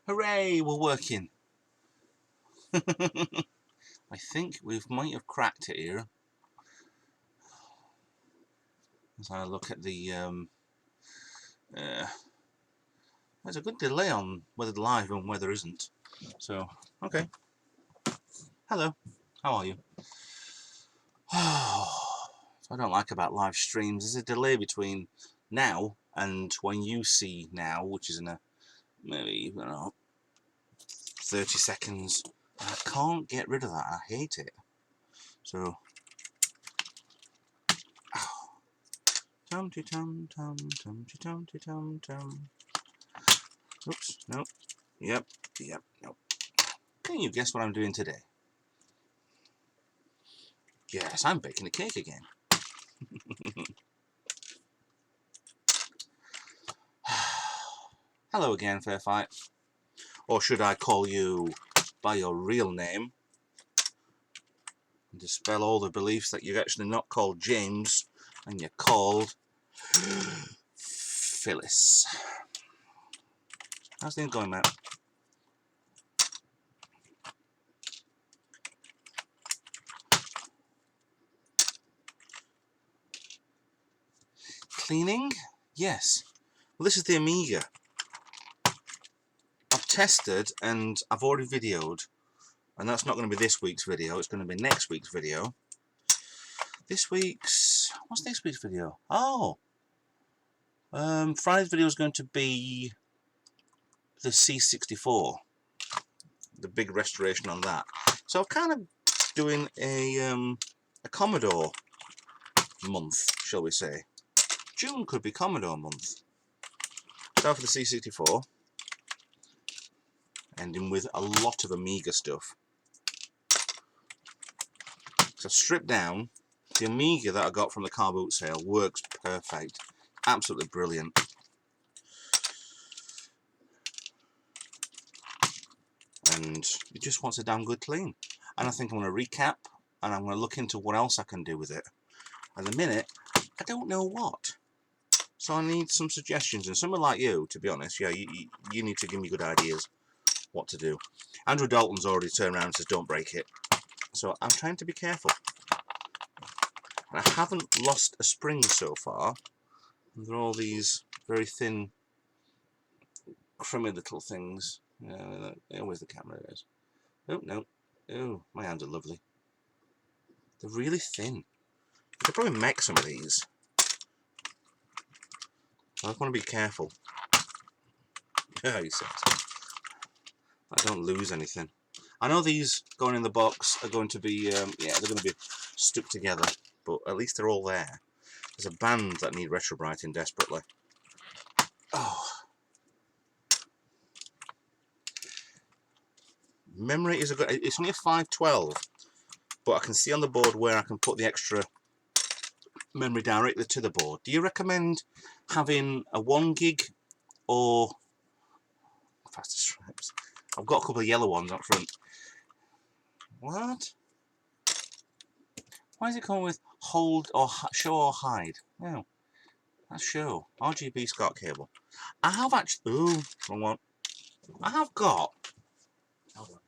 Hooray, we're working. I think we might have cracked it here. As I look at the there's a good delay on whether live and whether isn't. So, okay. Hello, how are you? What I don't like about live streams is a delay between now and when you see now, which is in a maybe, I don't know, 30 seconds. I can't get rid of that. I hate it. So, tum-ty tum tum tum-ty tum-ty tum tum. Oops, nope. Yep, nope. Can you guess what I'm doing today? Yes, I'm baking a cake again. Hello again, Fair Fight. Or should I call you by your real name? And dispel all the beliefs that you're actually not called James and you're called Phyllis. How's things going, Matt? Cleaning? Yes. Well, this is the Amiga. I've tested and I've already videoed, and that's not going to be this week's video, it's going to be next week's video. What's this week's video? Oh! Friday's video is going to be the C64. The big restoration on that. So I'm kind of doing a Commodore month, shall we say. June could be Commodore month. Start for the C64. Ending with a lot of Amiga stuff. So I've stripped down. The Amiga that I got from the car boot sale works perfect. Absolutely brilliant. And it just wants a damn good clean. And I think I'm going to recap and I'm going to look into what else I can do with it. At the minute, I don't know what. So I need some suggestions, and someone like you, to be honest, yeah, you need to give me good ideas what to do. Andrew Dalton's already turned around and says don't break it. So I'm trying to be careful. And I haven't lost a spring so far. And there are all these very thin, crummy little things. Where's the camera? It is. Oh, no. Oh, my hands are lovely. They're really thin. I could probably make some of these. I just want to be careful. Yeah, you said. I don't lose anything. I know these going in the box are going to be, yeah, they're going to be stuck together, but at least they're all there. There's a band that need retrobrighting desperately. Oh. Memory is a good, it's only a 512, but I can see on the board where I can put the extra memory directly to the board. Do you recommend having a 1 gig or faster stripes? I've got a couple of yellow ones up front. What? Why is it coming with hold or show or hide? No, that's show. RGB SCART cable. I have actually. Ooh, wrong one. I have got. Hold on.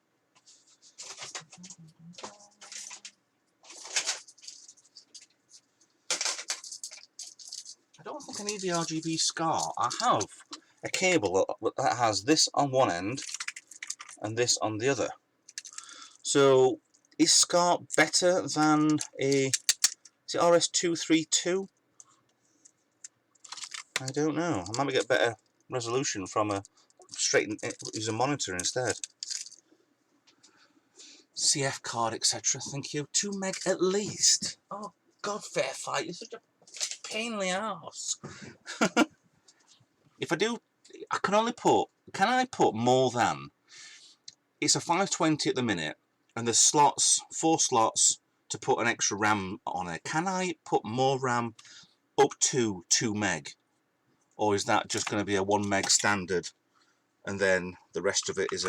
I don't think I need the RGB SCART. I have a cable that has this on one end and this on the other. So is SCART better than a, is it RS232? I don't know. I might get better resolution from a straight use a monitor instead. CF card, etc. Thank you. 2 meg at least. Oh God, Fair Fight, you're such a pain in the arse. If I do, I can only put. Can I put more than? It's a 520 at the minute, and there's slots, 4 slots to put an extra RAM on it. Can I put more RAM up to 2 meg? Or is that just going to be a 1 meg standard and then the rest of it is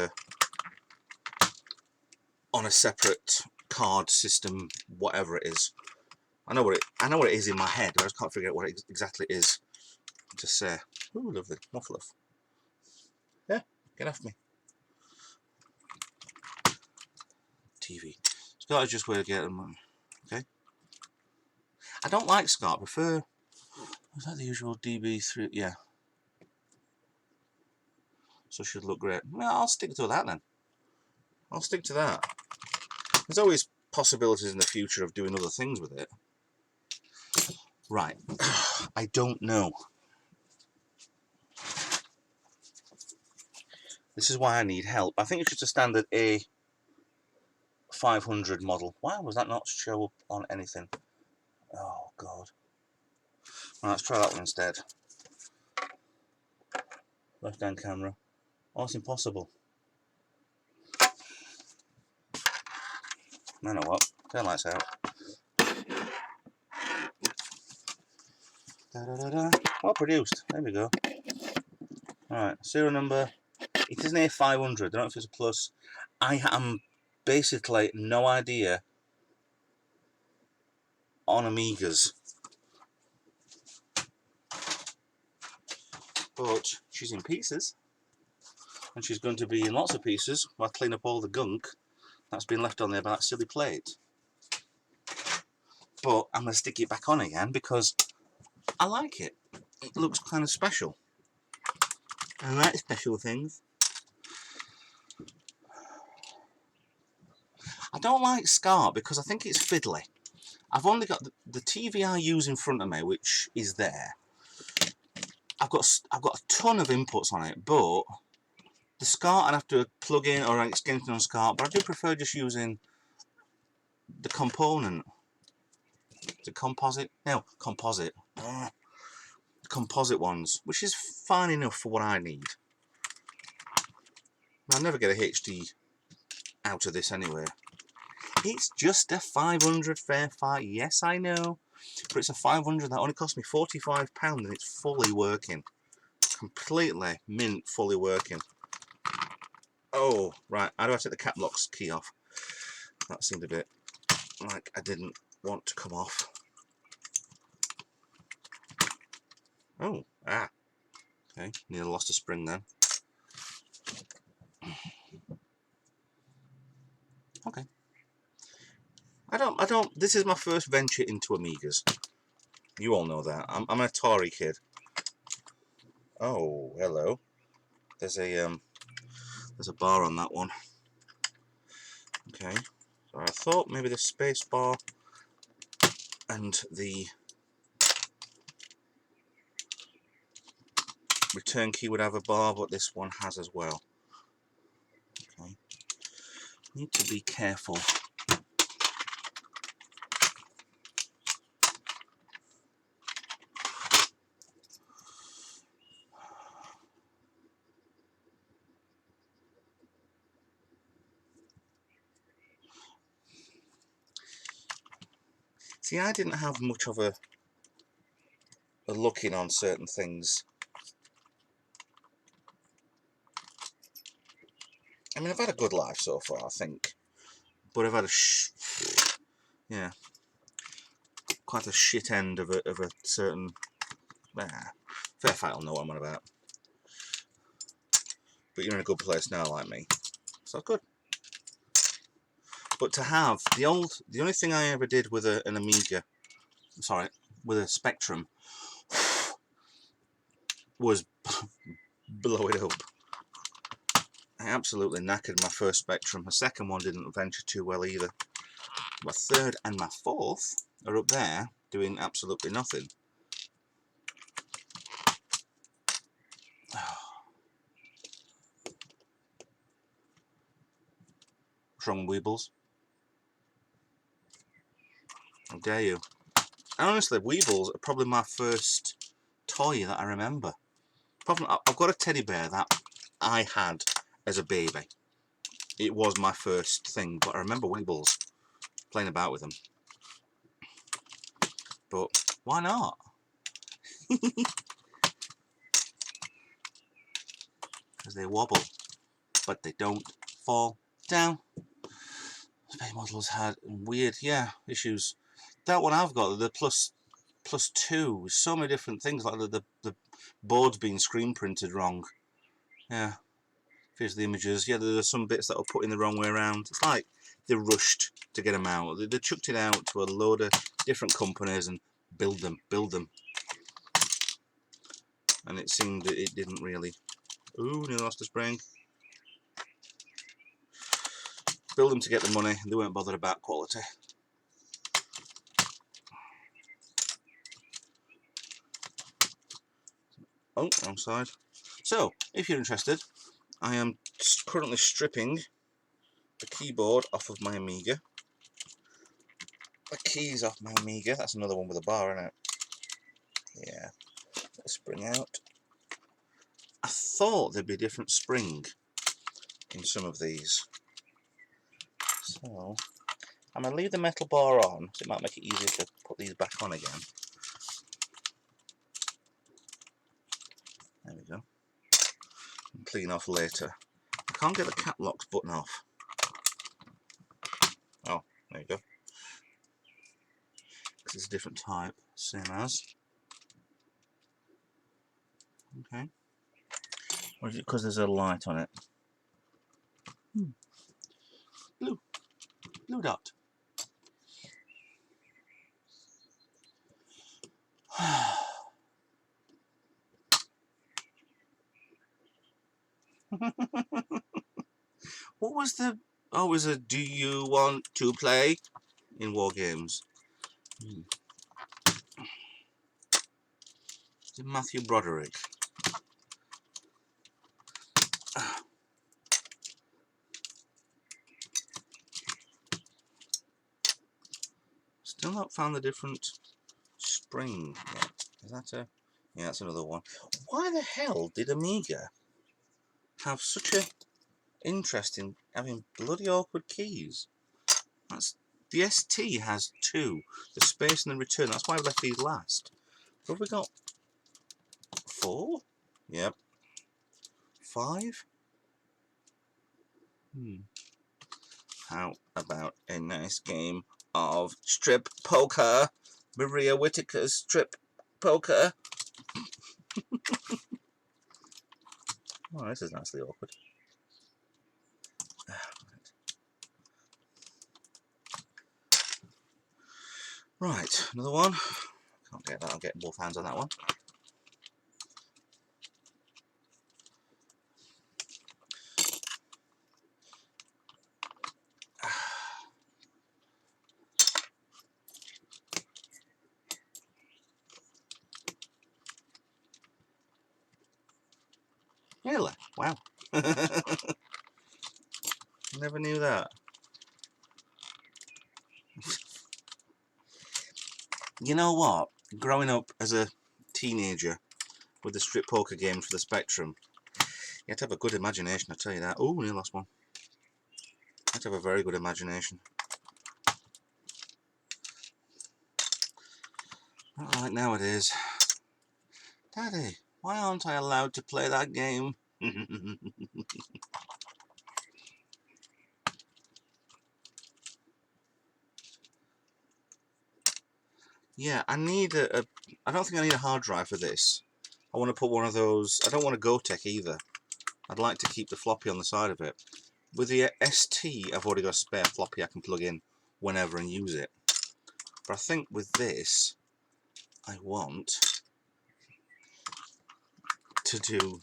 on a separate card system, whatever it is? I know what it is in my head, but I just can't figure out what it exactly is. Just say, ooh, lovely, more fluff. Yeah, get off me. TV. SCART is just where to get them. Okay. I don't like SCART. Prefer. Was that the usual DB3? Yeah. So should look great. Well, I'll stick to that then. I'll stick to that. There's always possibilities in the future of doing other things with it. Right. I don't know. This is why I need help. I think it's just a standard A500 model. Why was that not show up on anything? Oh, God. Right, let's try that one instead. Left-hand camera. Oh, it's impossible. I know what. Turn lights out. Da-da-da-da. Well produced. There we go. Alright, serial number. It is an A500. I don't know if it's a plus. I am basically no idea on Amigas. But she's in pieces. And she's going to be in lots of pieces while I clean up all the gunk that's been left on there by that silly plate. But I'm going to stick it back on again because I like it. It looks kind of special. I like special things. I don't like SCART because I think it's fiddly. I've only got the TV I use in front of me, which is there. I've got a ton of inputs on it, but the SCART I'd have to plug in or extend on SCART. But I do prefer just using the component. Is it composite? No, composite. Composite ones, which is fine enough for what I need. I'll never get a HD out of this anyway. It's just a 500 fair fight. Yes, I know, but it's a 500 that only cost me £45 and it's fully working. Completely mint, fully working. Oh, right. How do I take the cap locks key off? That seemed a bit like I didn't want to come off. Oh, okay. Nearly lost a spring then. Okay. I don't. This is my first venture into Amigas. You all know that. I'm an Atari kid. Oh, hello. There's a bar on that one. Okay. So I thought maybe the space bar and the return key would have a bar, but this one has as well. Okay. Need to be careful. See, I didn't have much of a look in on certain things. I mean, I've had a good life so far, I think, but I've had quite a shit end of a certain. Fair fight, I'll know what I'm on about. But you're in a good place now, like me, so that's good. But to have the only thing I ever did with an Amiga, sorry, with a Spectrum, was blow it up. I absolutely knackered my first Spectrum. My second one didn't venture too well either. My third and my fourth are up there doing absolutely nothing. What's wrong, Weebles? How dare you? Honestly, Weebles are probably my first toy that I remember. I've got a teddy bear that I had as a baby. It was my first thing, but I remember Weebles. playing about with them. But why not? Because they wobble, but they don't fall down. Space Models had weird, issues. That one I've got, the +2, so many different things, like the board's being screen printed wrong. Yeah, here's the images. Yeah, there's some bits that are put in the wrong way around. It's like they rushed to get them out. They chucked it out to a load of different companies and build them. And it seemed that it didn't really. Ooh, nearly lost a spring. Build them to get the money. They weren't bothered about quality. Oh, wrong side. So, if you're interested, I am currently stripping the keyboard off of my Amiga. The keys off my Amiga. That's another one with a bar in it. Yeah. Let the spring out. I thought there'd be a different spring in some of these. So, I'm going to leave the metal bar on, so it might make it easier to put these back on again. There we go. And clean off later. I can't get the cap locks button off. Oh, there you go. Because it's a different type, same as. Okay. Or is it because there's a light on it? Blue dot. What was the... Oh, it was a do you want to play in war games? Matthew Broderick. Still not found the different spring yet. Is that a... Yeah, that's another one. Why the hell did Amiga have such a interest in having bloody awkward keys? That's... The ST has 2. The space and the return. That's why I left these last. What have we got? 4? Yep. 5? How about a nice game of strip poker? Maria Whittaker's strip poker. Oh, this is nicely awkward. Right, another one. Can't get that, I'll get both hands on that one. Really? Wow. Never knew that. You know what? Growing up as a teenager with the strip poker game for the Spectrum, you had to have a good imagination, I tell you that. Oh, nearly lost one. You had to have a very good imagination. Not like nowadays. Daddy, why aren't I allowed to play that game? Yeah, I need I don't think I need a hard drive for this. I want to put one of those... I don't want a Gotek either. I'd like to keep the floppy on the side of it. With the ST, I've already got a spare floppy I can plug in whenever and use it. But I think with this, I want to do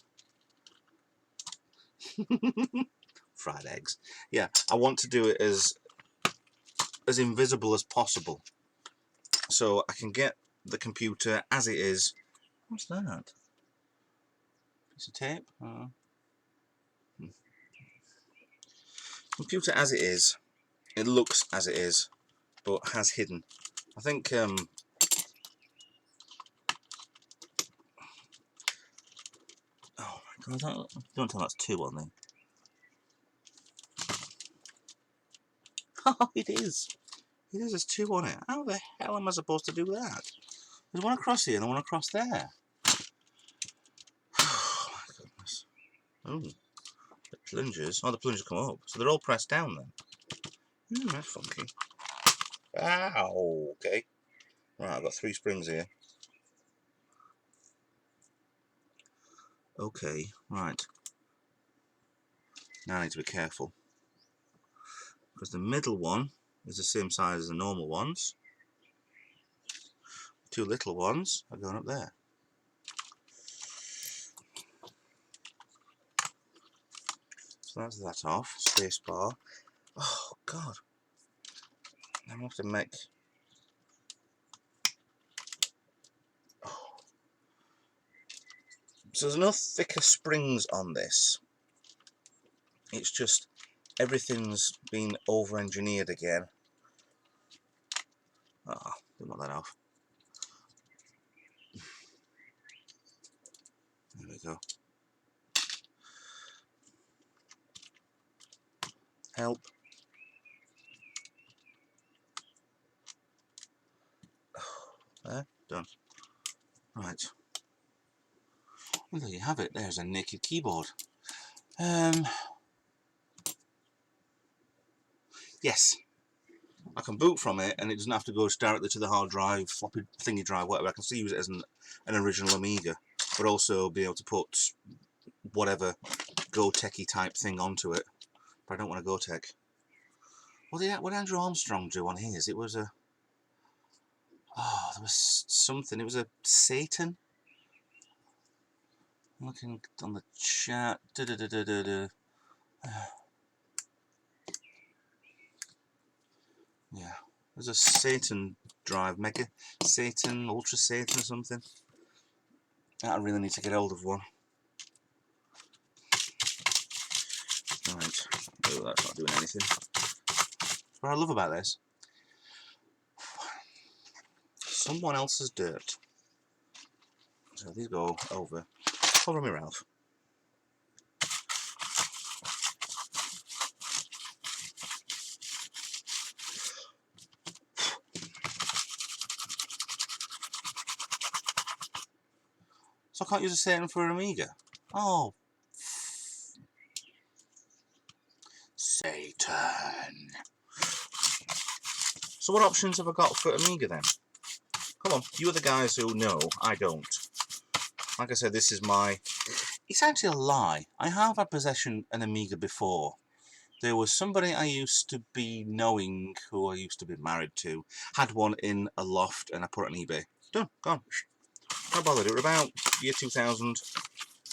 fried eggs. Yeah, I want to do it as invisible as possible, so I can get the computer as it is. What's that? Piece of tape? Computer as it is. It looks as it is, but has hidden. I think oh my god, don't tell that's 2 on there. Oh, it is. It is, there's two on it. How the hell am I supposed to do that? There's one across here and one across there. Oh my goodness. Oh, the plungers. Oh, the plungers come up. So they're all pressed down then. That's funky. Ow, okay. Right, I've got 3 springs here. Okay, right. Now I need to be careful. Because the middle one is the same size as the normal ones. 2 little ones are going up there. So that's that off. Spacebar. Oh, God. I'm going to have to make... Oh. So there's no thicker springs on this. It's just everything's been over-engineered again. Ah, didn't want that off. There we go. Help. There, done. Right. Well, there you have it. There's a naked keyboard. Yes, I can boot from it, and it doesn't have to go directly to the hard drive, floppy thingy drive, whatever. I can still use it as an original Amiga, but also be able to put whatever Go-Techy type thing onto it. But I don't want a Go-Tech. What did Andrew Armstrong do on his? It was a... Oh, there was something. It was a Satan. I'm looking on the chat. Yeah, there's a Satan drive, Mega Satan, Ultra Satan or something. I really need to get hold of one. Right, oh, that's not doing anything. That's what I love about this. Someone else's dirt. So these go over. Cover me, Ralph. So I can't use a Satan for an Amiga. Oh. Satan. So what options have I got for Amiga then? Come on, you are the guys who know. I don't. Like I said, this is my... It's actually a lie. I have had possession an Amiga before. There was somebody I used to be knowing, who I used to be married to, had one in a loft, and I put it on eBay. Done, gone. Not bothered. It was about year 2000.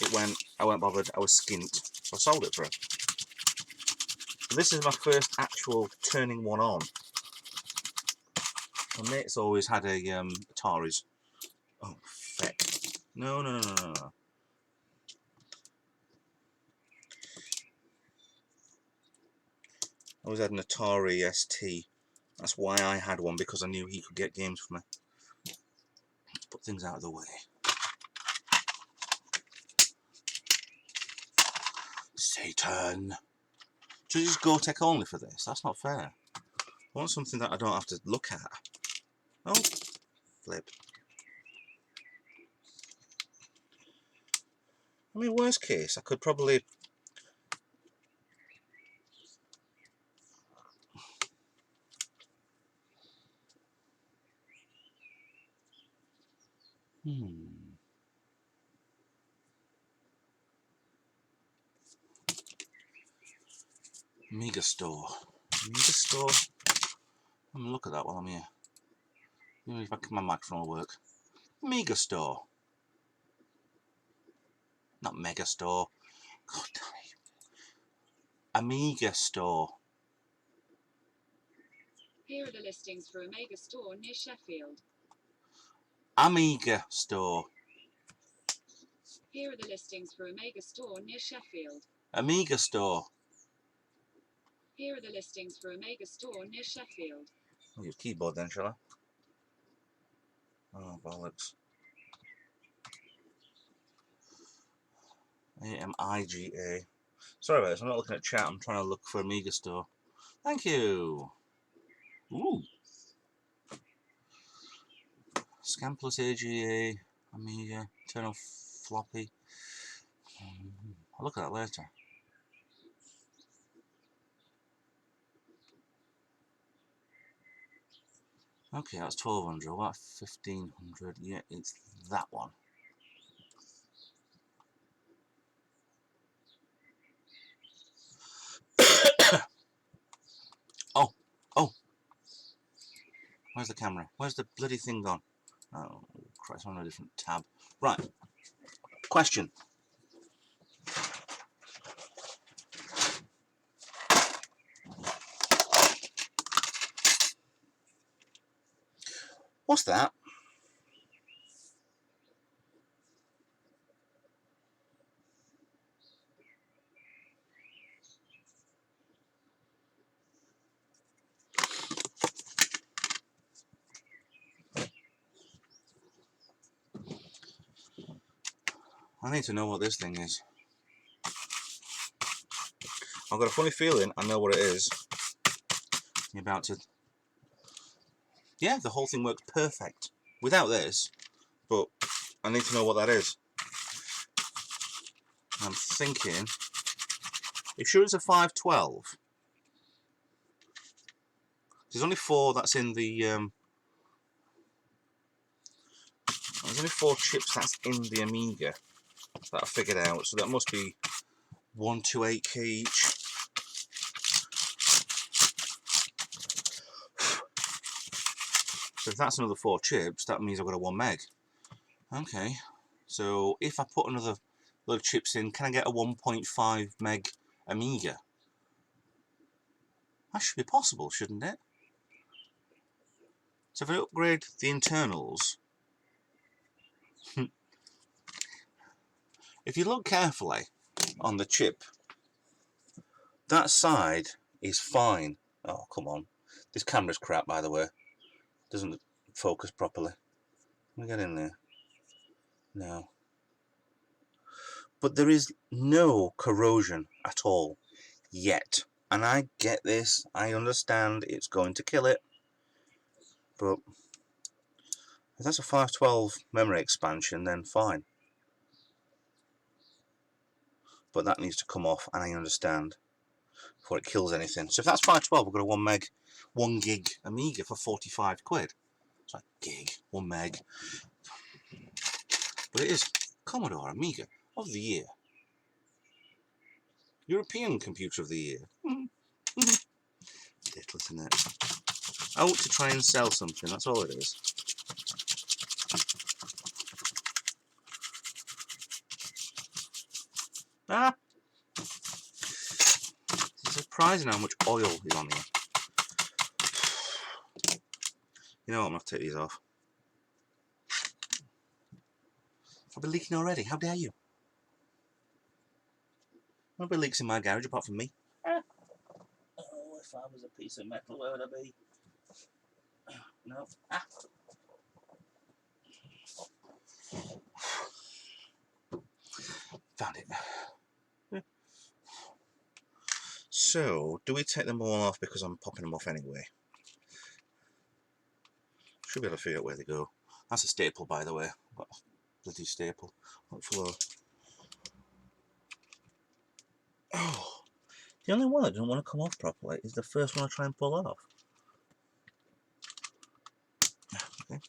It went. I weren't bothered. I was skint, so I sold it for it. So this is my first actual turning one on. My mate's always had a Atari's. Oh, feck. No. I always had an Atari ST. That's why I had one, because I knew he could get games for me. Let's put things out of the way. Satan! Should I just Go-Tech only for this? That's not fair. I want something that I don't have to look at. Oh, flip. I mean, worst case, I could probably... Amiga Store. Amiga Store. I'm gonna look at that while I'm here. Maybe if my microphone will work. Amiga Store. Not Mega Store. God damn it. Amiga Store. Here are the listings for Amiga Store near Sheffield. Amiga Store. Here are the listings for Amiga Store near Sheffield. Amiga Store. Here are the listings for Amiga Store near Sheffield. I'll use keyboard then, shall I? Oh, bollocks. AMIGA. Sorry about this, I'm not looking at chat, I'm trying to look for Amiga Store. Thank you. Ooh. Scan plus AGA, Amiga, internal floppy. I'll look at that later. Okay, that's 1200. What 1500? Yeah, it's that one. Oh, where's the camera? Where's the bloody thing gone? Oh, Christ, I'm on a different tab. Right. Question. What's that? I need to know what this thing is. I've got a funny feeling I know what it is. You're about to... Yeah, the whole thing works perfect without this, but I need to know what that is. I'm thinking... You sure it's a 512? There's only 4 that's in the... There's only 4 chips that's in the Amiga that I figured out, so that must be 128K each. So if that's another 4 chips, that means I've got a 1 meg. Okay, so if I put another load of chips in, can I get a 1.5 meg Amiga? That should be possible, shouldn't it? So if I upgrade the internals, if you look carefully on the chip, that side is fine. Oh, come on. This camera's crap, by the way. Doesn't focus properly. Let me get in there. No. But there is no corrosion at all yet. And I get this. I understand it's going to kill it. But if that's a 512 memory expansion, then fine. But that needs to come off, and I understand, before it kills anything. So if that's 512, I've got a 1 gig Amiga for 45 quid. It's like gig, 1 meg. But it is Commodore Amiga of the year. European Computer of the Year. Ridiculous, isn't it? Out to try and sell something, that's all it is. Ah! It's surprising how much oil is on here. You know what, I'm going to take these off. I've been leaking already, how dare you? Nobody leaks in my garage apart from me. Oh, if I was a piece of metal, where would I be? No. Ah! Found it. So, do we take them all off because I'm popping them off anyway? Should be able to figure out where they go. That's a staple, by the way. What a bloody staple. What floor? Oh, the only one that doesn't want to come off properly is the first one I try and pull off. Okay.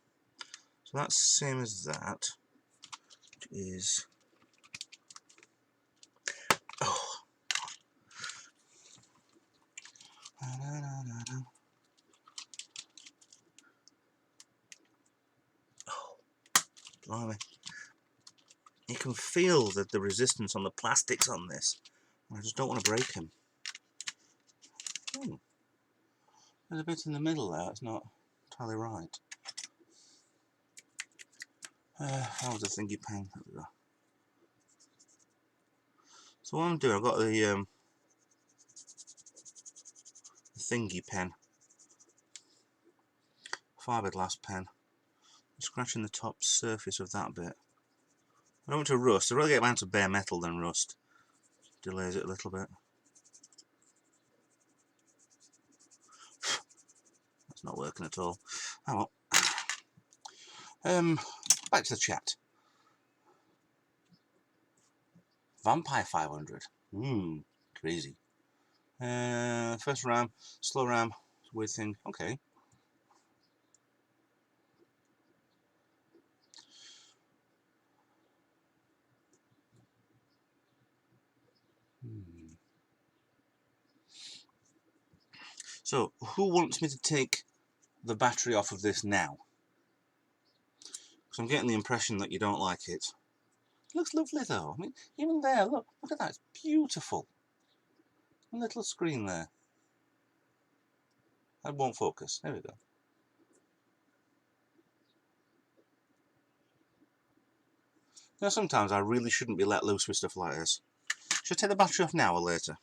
So that's the same as that. Which is... Oh. Oh, blimey. You can feel the resistance on the plastics on this. I just don't want to break him. There's a bit in the middle there, it's not entirely right. That was a thingy pen. There we go. So what I'm doing, I've got the thingy pen, fiberglass pen. I'm scratching the top surface of that bit. I don't want to rust. I'd rather get down to bare metal than rust. Delays it a little bit. That's not working at all. Oh well. Back to the chat. Vampire 500. Crazy. First RAM, slow RAM, weird thing. Okay. So, who wants me to take the battery off of this now? Because I'm getting the impression that you don't like it. It looks lovely though. I mean, even there, look at that. It's beautiful. A little screen there. That won't focus. There we go. Now, sometimes I really shouldn't be let loose with stuff like this. Should I take the battery off now or later?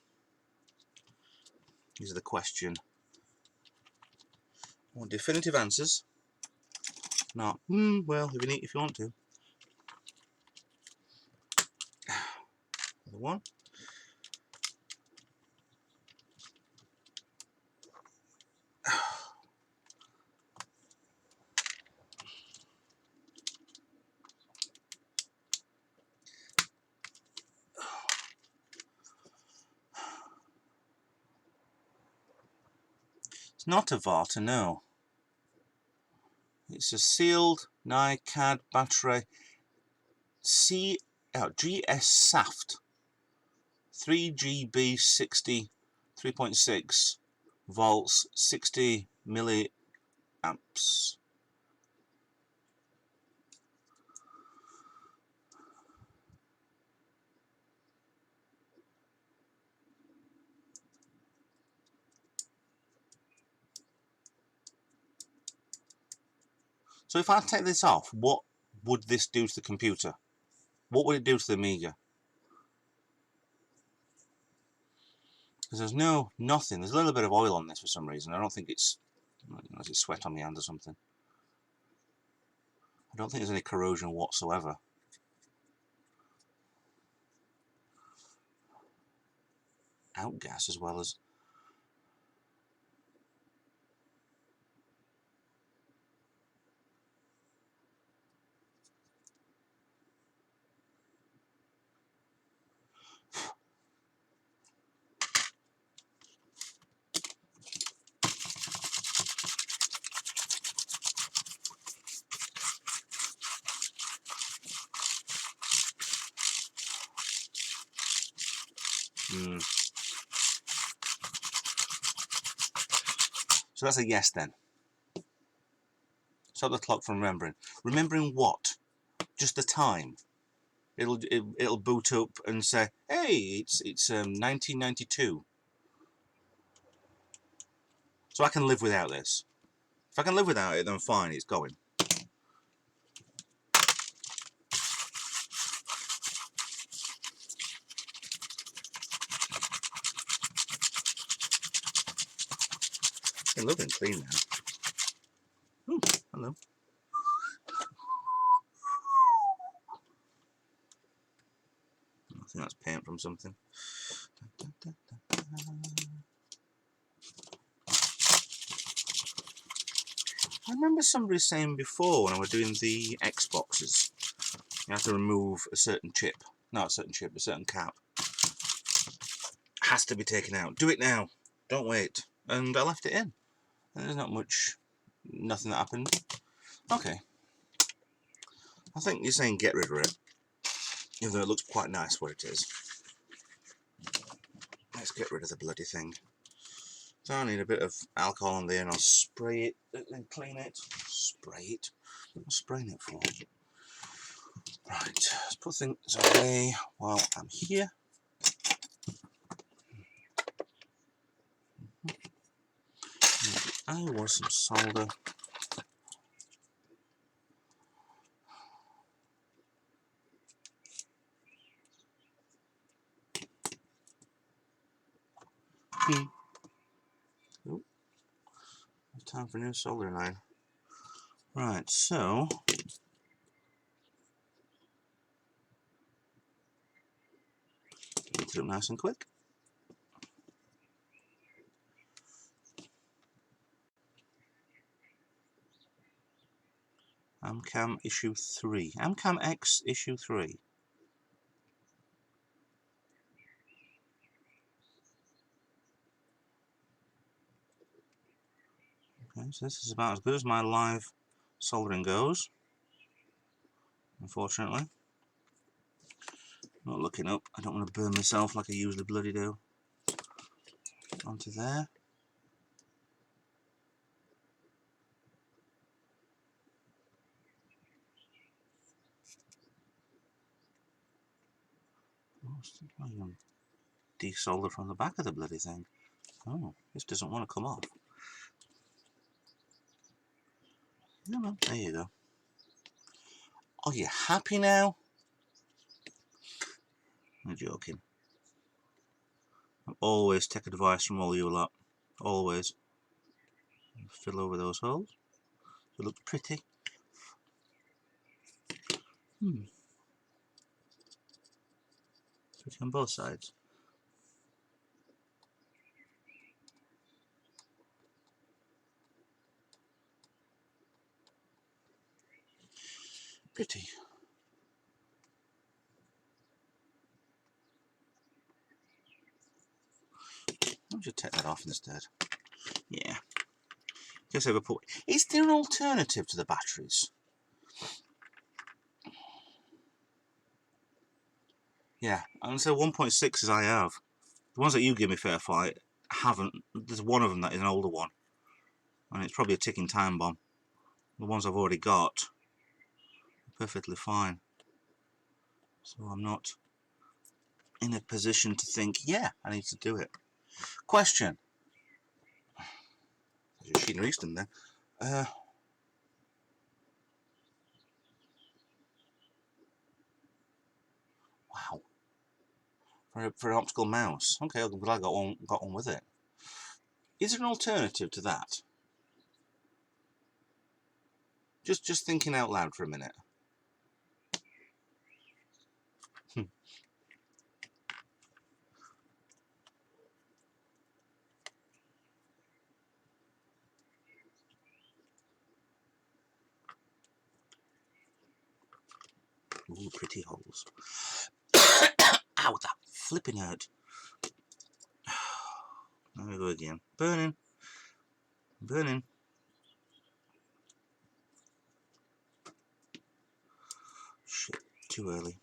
These are the question. I want definitive answers. Not, well, if you want to. Another one. It's not a Varta, no. It's a sealed NiCad battery. GS Saft 3GB 60 3.6 volts 60 milliamps. So if I take this off, what would this do to the computer? What would it do to the Amiga? Because there's nothing. There's a little bit of oil on this for some reason. I don't think it's, unless it's sweat on my hand or something. I don't think there's any corrosion whatsoever. Outgas as well as. So that's a yes then. Stop the clock from remembering. Remembering what? Just the time. It'll boot up and say, hey, it's 1992. So I can live without this. If I can live without it, then fine, it's going. It's lovely and clean now. Oh, hello. I think that's paint from something. I remember somebody saying before when I was doing the Xboxes, you have to remove a certain chip. Not a certain chip, a certain cap. Has to be taken out. Do it now. Don't wait. And I left it in. And there's not much, nothing that happened. Okay. I think you're saying get rid of it. Even though it looks quite nice what it is. Let's get rid of the bloody thing. So I need a bit of alcohol on there and I'll spray it and clean it. Spray it? What am I spraying it for? Right, let's put things away while I'm here. I want some solder. Oh, time for a new soldering line. Right, so get it up nice and quick. Amcam issue 3. Amcam X issue 3. Okay, so this is about as good as my live soldering goes, unfortunately. Not looking up, I don't want to burn myself like I usually bloody do. Onto there. I can desolder from the back of the bloody thing. Oh, this doesn't want to come off. No, there you go. Are you happy now? I'm joking. I always take advice from all you lot. Always. Fill over those holes. It looks pretty. Pretty on both sides. Pretty. I'll just take that off instead. Yeah. Guess I could put. Is there an alternative to the batteries? Yeah, I'm gonna say 1.6s I have. The ones that you give me fair fight haven't. There's one of them that is an older one, and it's probably a ticking time bomb. The ones I've already got are perfectly fine. So I'm not in a position to think, yeah, I need to do it. Question. Sheena Easton there. Wow. For an optical mouse. Okay, I'm glad I got one with it. Is there an alternative to that? Just thinking out loud for a minute. Ooh, pretty holes. Ow, that flipping hurt. There we go again. Burning. Burning. Shit, too early.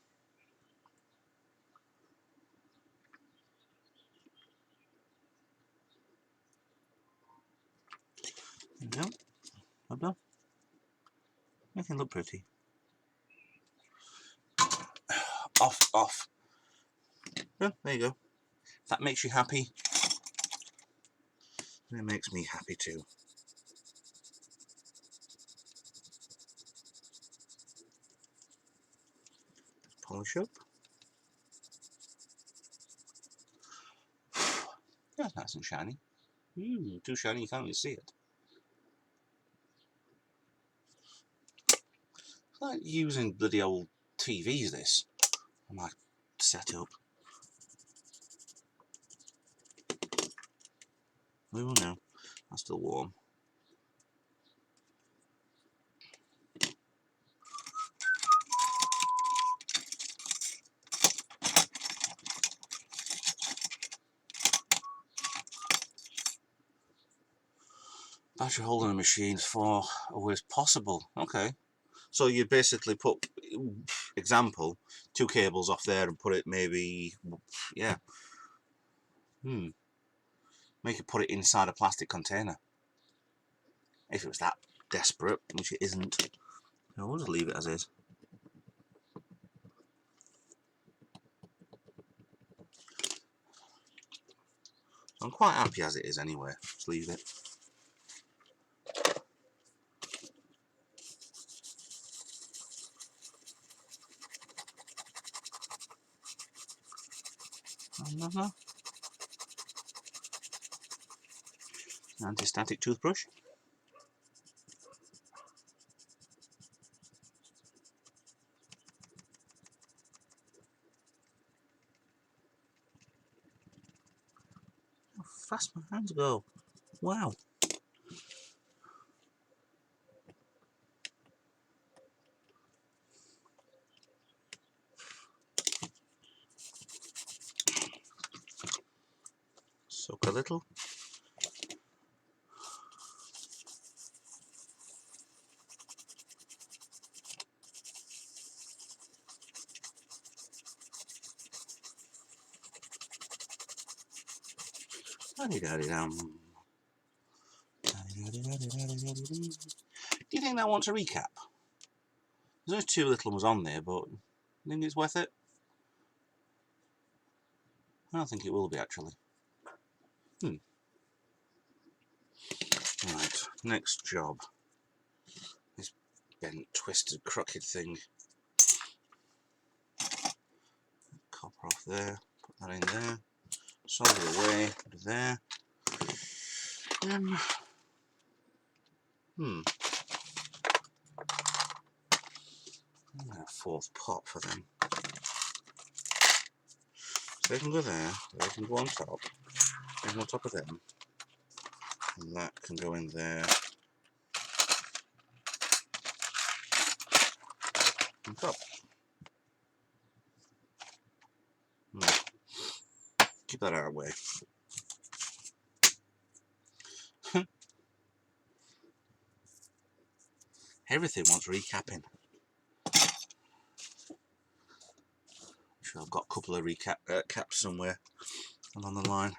There we go. Well done. Making it look pretty. Off. Well, there you go. If that makes you happy, it makes me happy too. Polish up. That's nice and shiny. Too shiny you can't even see it. It's like using bloody old TVs, this. On my setup. We will know. That's still warm. Battery holding a machine for always possible. Okay. So you basically put, example, 2 cables off there and put it maybe, yeah. Make it put it inside a plastic container. If it was that desperate, which it isn't. I'll just leave it as is. I'm quite happy as it is anyway. Just leave it. Anti-static toothbrush. How fast my hands go. Wow. a little. Da-di-da-di-dum. Da-di-da-di-da-di-da-di-da-di. Do you think that wants a recap? There's only 2 little ones on there, but I think it's worth it. I don't think it will be, actually. Right, next job. This bent, twisted, crooked thing. Copper off there, put that in there, solder it away, put it there. I'm going to 4th pot for them. So they can go there, they can go on top, they can go on top of them, and that can go in there. On top. Keep that out of the way. Everything wants recapping. Sure, I've got a couple of caps somewhere along the line.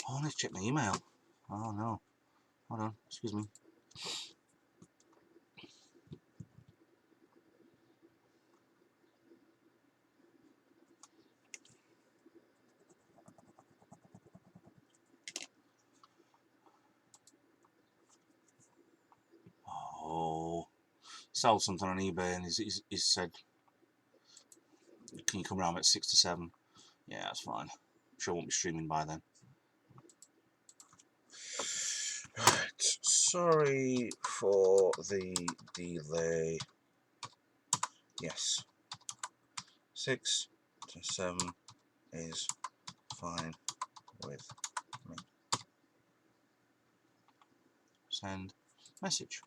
Oh, I need to check my email. Oh no. Hold on, excuse me. Oh, sold something on eBay and he's said, can you come around at 6 to 7? Yeah, that's fine. I'm sure I won't be streaming by then. Right, sorry for the delay. Yes, 6 to 7 is fine with me. Send message.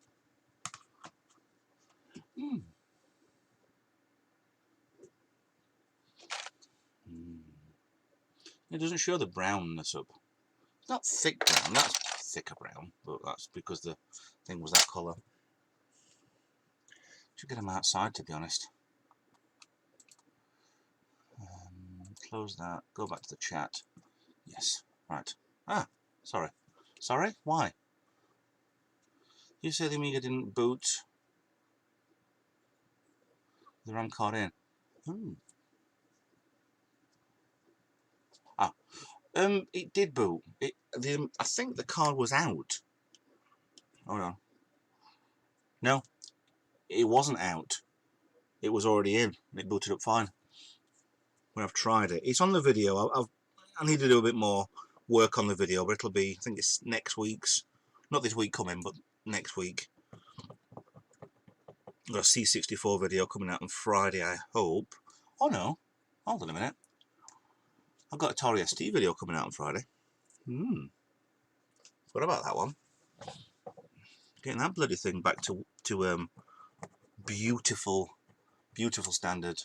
It doesn't show the brownness up. It's not thick brown, that's thicker brown, but that's because the thing was that colour. Should get them outside, to be honest. Close that, go back to the chat. Yes, right. Ah, sorry. Sorry? Why? You say the Amiga didn't boot the RAM card in. It did boot. I think the card was out. Hold on. No, it wasn't out. It was already in. It booted up fine when I've tried it. It's on the video. I need to do a bit more work on the video, but it'll be, I think it's next week's. Not this week coming, but next week. I've got a C64 video coming out on Friday, I hope. Oh no, hold on a minute. I've got a Atari ST video coming out on Friday. What about that one? Getting that bloody thing back to beautiful standard.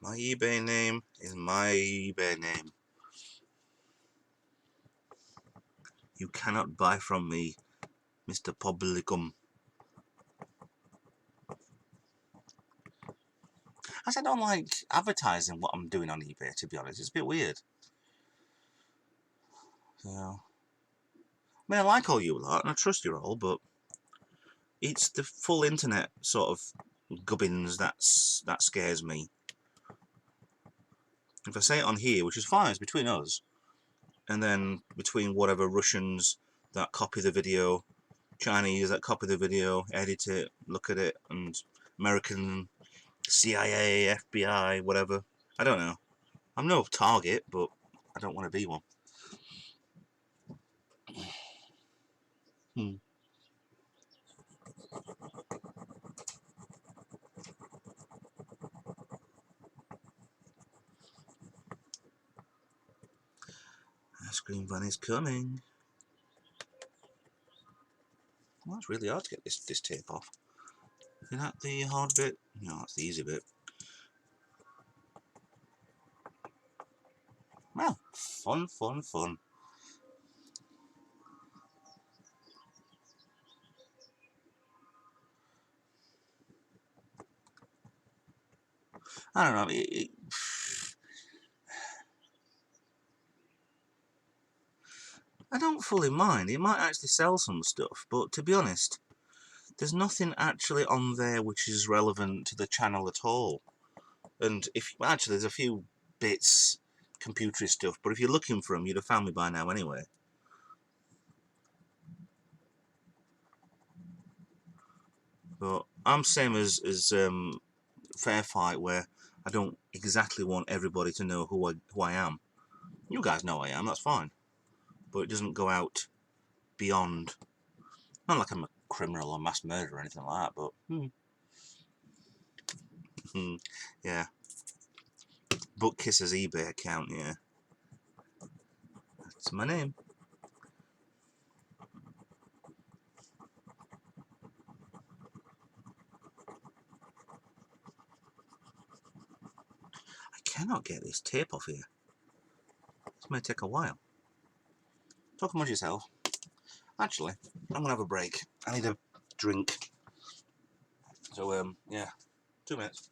My eBay name is my eBay name. You cannot buy from me, Mr. Publicum. As I don't like advertising what I'm doing on eBay, to be honest. It's a bit weird. So, I mean, I like all you lot, and I trust you all, but it's the full internet sort of gubbins that scares me. If I say it on here, which is fine, it's between us, and then between whatever Russians that copy the video, Chinese that copy the video, edit it, look at it, and American CIA, FBI, whatever. I don't know. I'm no target, but I don't want to be one. Ice cream van is coming. it's really hard to get this tape off. Is that the hard bit? No, that's the easy bit. Well, fun, fun, fun. I don't know. I don't fully mind. It might actually sell some stuff, but to be honest, there's nothing actually on there which is relevant to the channel at all. And if actually there's a few bits, computery stuff, but if you're looking for them, you'd have found me by now anyway. But I'm same as Fair Fight, where I don't exactly want everybody to know who I am. You guys know I am, that's fine. But it doesn't go out beyond. Not like I'm a criminal or mass murderer or anything like that, but yeah. Bookkisser's eBay account, yeah. That's my name. I cannot get this tape off here. This may take a while. Talk amongst yourself. Actually, I'm gonna have a break. I need a drink. So yeah, 2 minutes.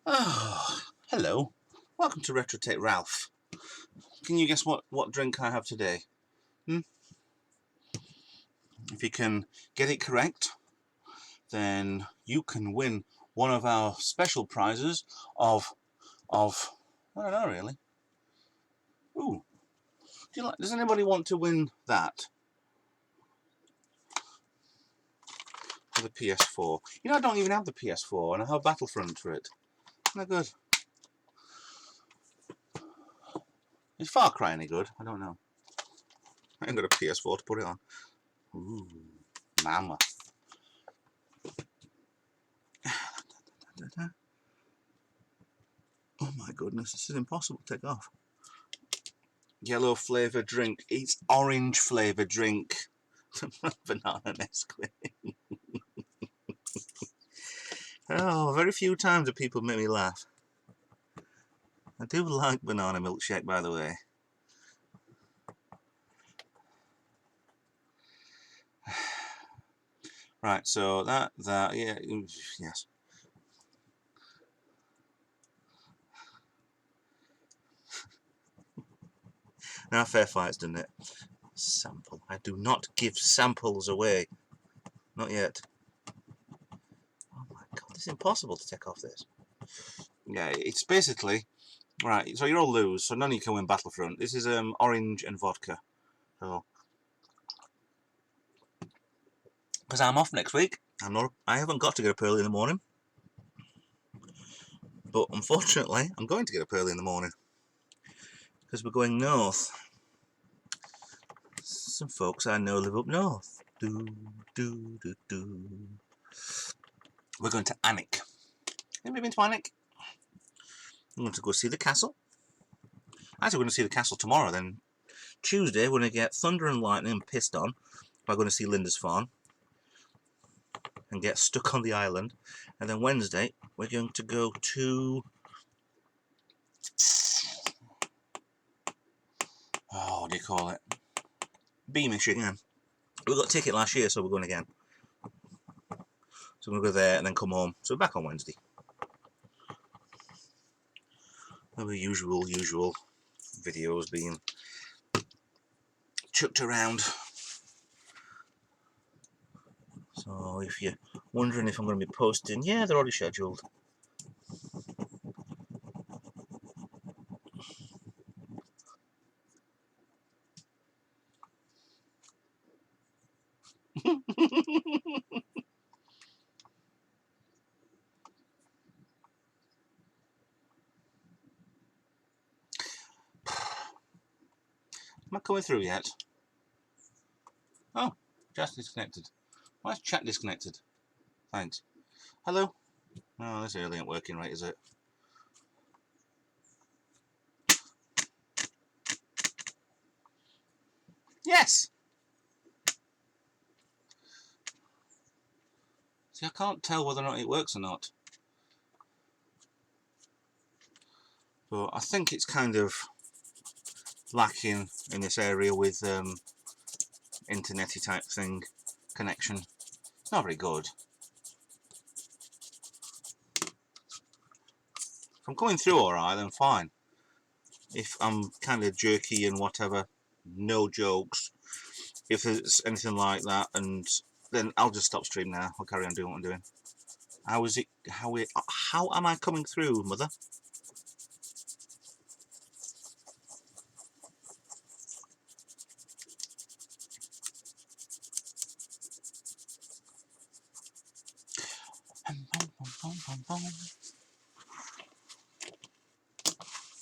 Oh, hello. Welcome to Retro Take Ralph. Can you guess what drink I have today? If you can get it correct, then you can win one of our special prizes of I don't know really. Ooh, does anybody want to win that for the PS4? You know, I don't even have the PS4, and I have Battlefront for it. Isn't that good? Is Far Cry any good? I don't know. I ain't got a PS4 to put it on. Ooh, mama. Oh my goodness, this is impossible to take off. Yellow flavoured drink. It's orange flavoured drink. Banana Nesquik. Oh, very few times do people make me laugh. I do like banana milkshake, by the way. Right, so that, yeah, yes. Now Fair Fight's done it. Sample. I do not give samples away. Not yet. Oh my god, it's impossible to take off this. Yeah, it's basically... Right, so you're all lose, so none of you can win Battlefront. This is orange and vodka. So... Because I'm off next week. I haven't got to get up early in the morning. But unfortunately, I'm going to get up early in the morning because we're going north. Some folks I know live up north. Do, do, do, do. We're going to Alnwick. Anybody been to Alnwick? I'm going to go see the castle. Actually, we're going to see the castle tomorrow. Then Tuesday, we're going to get thunder and lightning and pissed on by going to see Lindisfarne and get stuck on the island. And then Wednesday, we're going to go to... oh, what do you call it? Beamish again. We got a ticket last year, so we're going again. So we're going to go there and then come home. So we're back on Wednesday. The usual videos being chucked around. So if you're wondering if I'm going to be posting, yeah, they're already scheduled. Am I coming through yet? Oh, chat disconnected. Why is chat disconnected? Thanks. Hello? Oh, this really ain't working right, is it? Yes! See, I can't tell whether or not it works or not. But I think it's kind of lacking in this area with internety type thing connection. It's not very good. If I'm coming through alright, then fine. If I'm kind of jerky and whatever, no jokes. If there's anything like that, and then I'll just stop stream now. I'll carry on doing what I'm doing. How is it? How am I coming through, mother?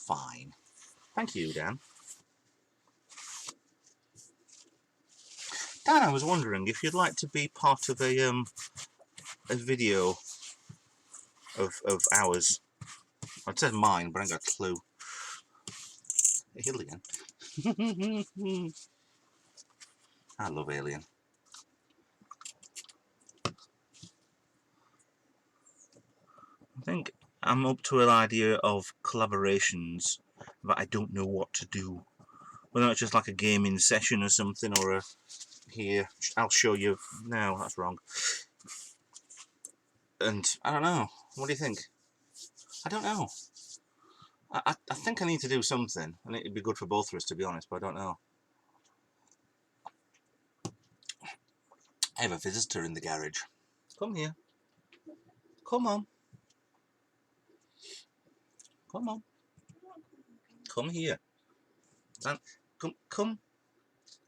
Fine. Thank you, Dan. Dan, I was wondering if you'd like to be part of a video of ours. I'd say mine, but I ain't got a clue. Alien. I love Alien. I think I'm up to an idea of collaborations, but I don't know what to do. Whether it's just like a gaming session or something, or a here, I'll show you. No, that's wrong. And I don't know. What do you think? I don't know. I think I need to do something, and it'd be good for both of us, to be honest, but I don't know. I have a visitor in the garage. Come here. Come on. Come on. Come here. Come.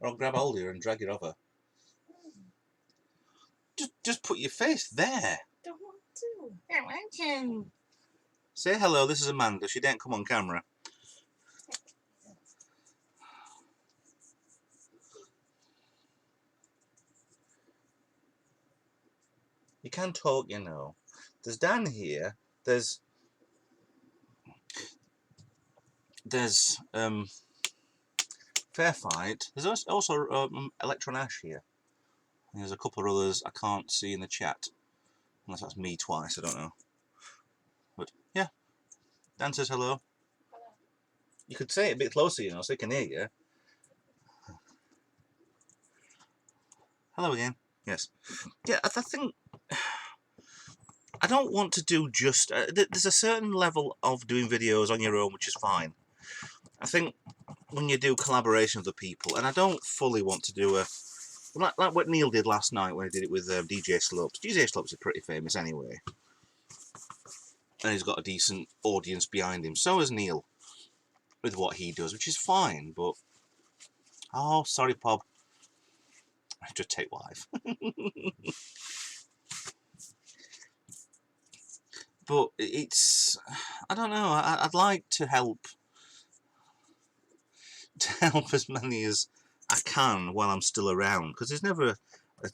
Or I'll grab hold of you and drag it over. Just put your face there. Don't want to. I want to. Say hello, this is Amanda. She didn't come on camera. You can talk, you know. There's Dan here. There's Fair Fight. There's also Electron Ash here. And there's a couple of others I can't see in the chat. Unless that's me twice, I don't know. But yeah, Dan says hello. Hello. You could say it a bit closer, you know, so he can hear you. Hello again. Yes. Yeah, I think I don't want to do just... there's a certain level of doing videos on your own, which is fine. I think when you do collaboration with the people, and I don't fully want to do a... Like what Neil did last night when he did it with DJ Slopes. DJ Slopes is pretty famous anyway. And he's got a decent audience behind him. So has Neil with what he does, which is fine, but... Oh, sorry, Pob. Just take life. but it's, I don't know, I'd like to help as many as I can while I'm still around, because there's never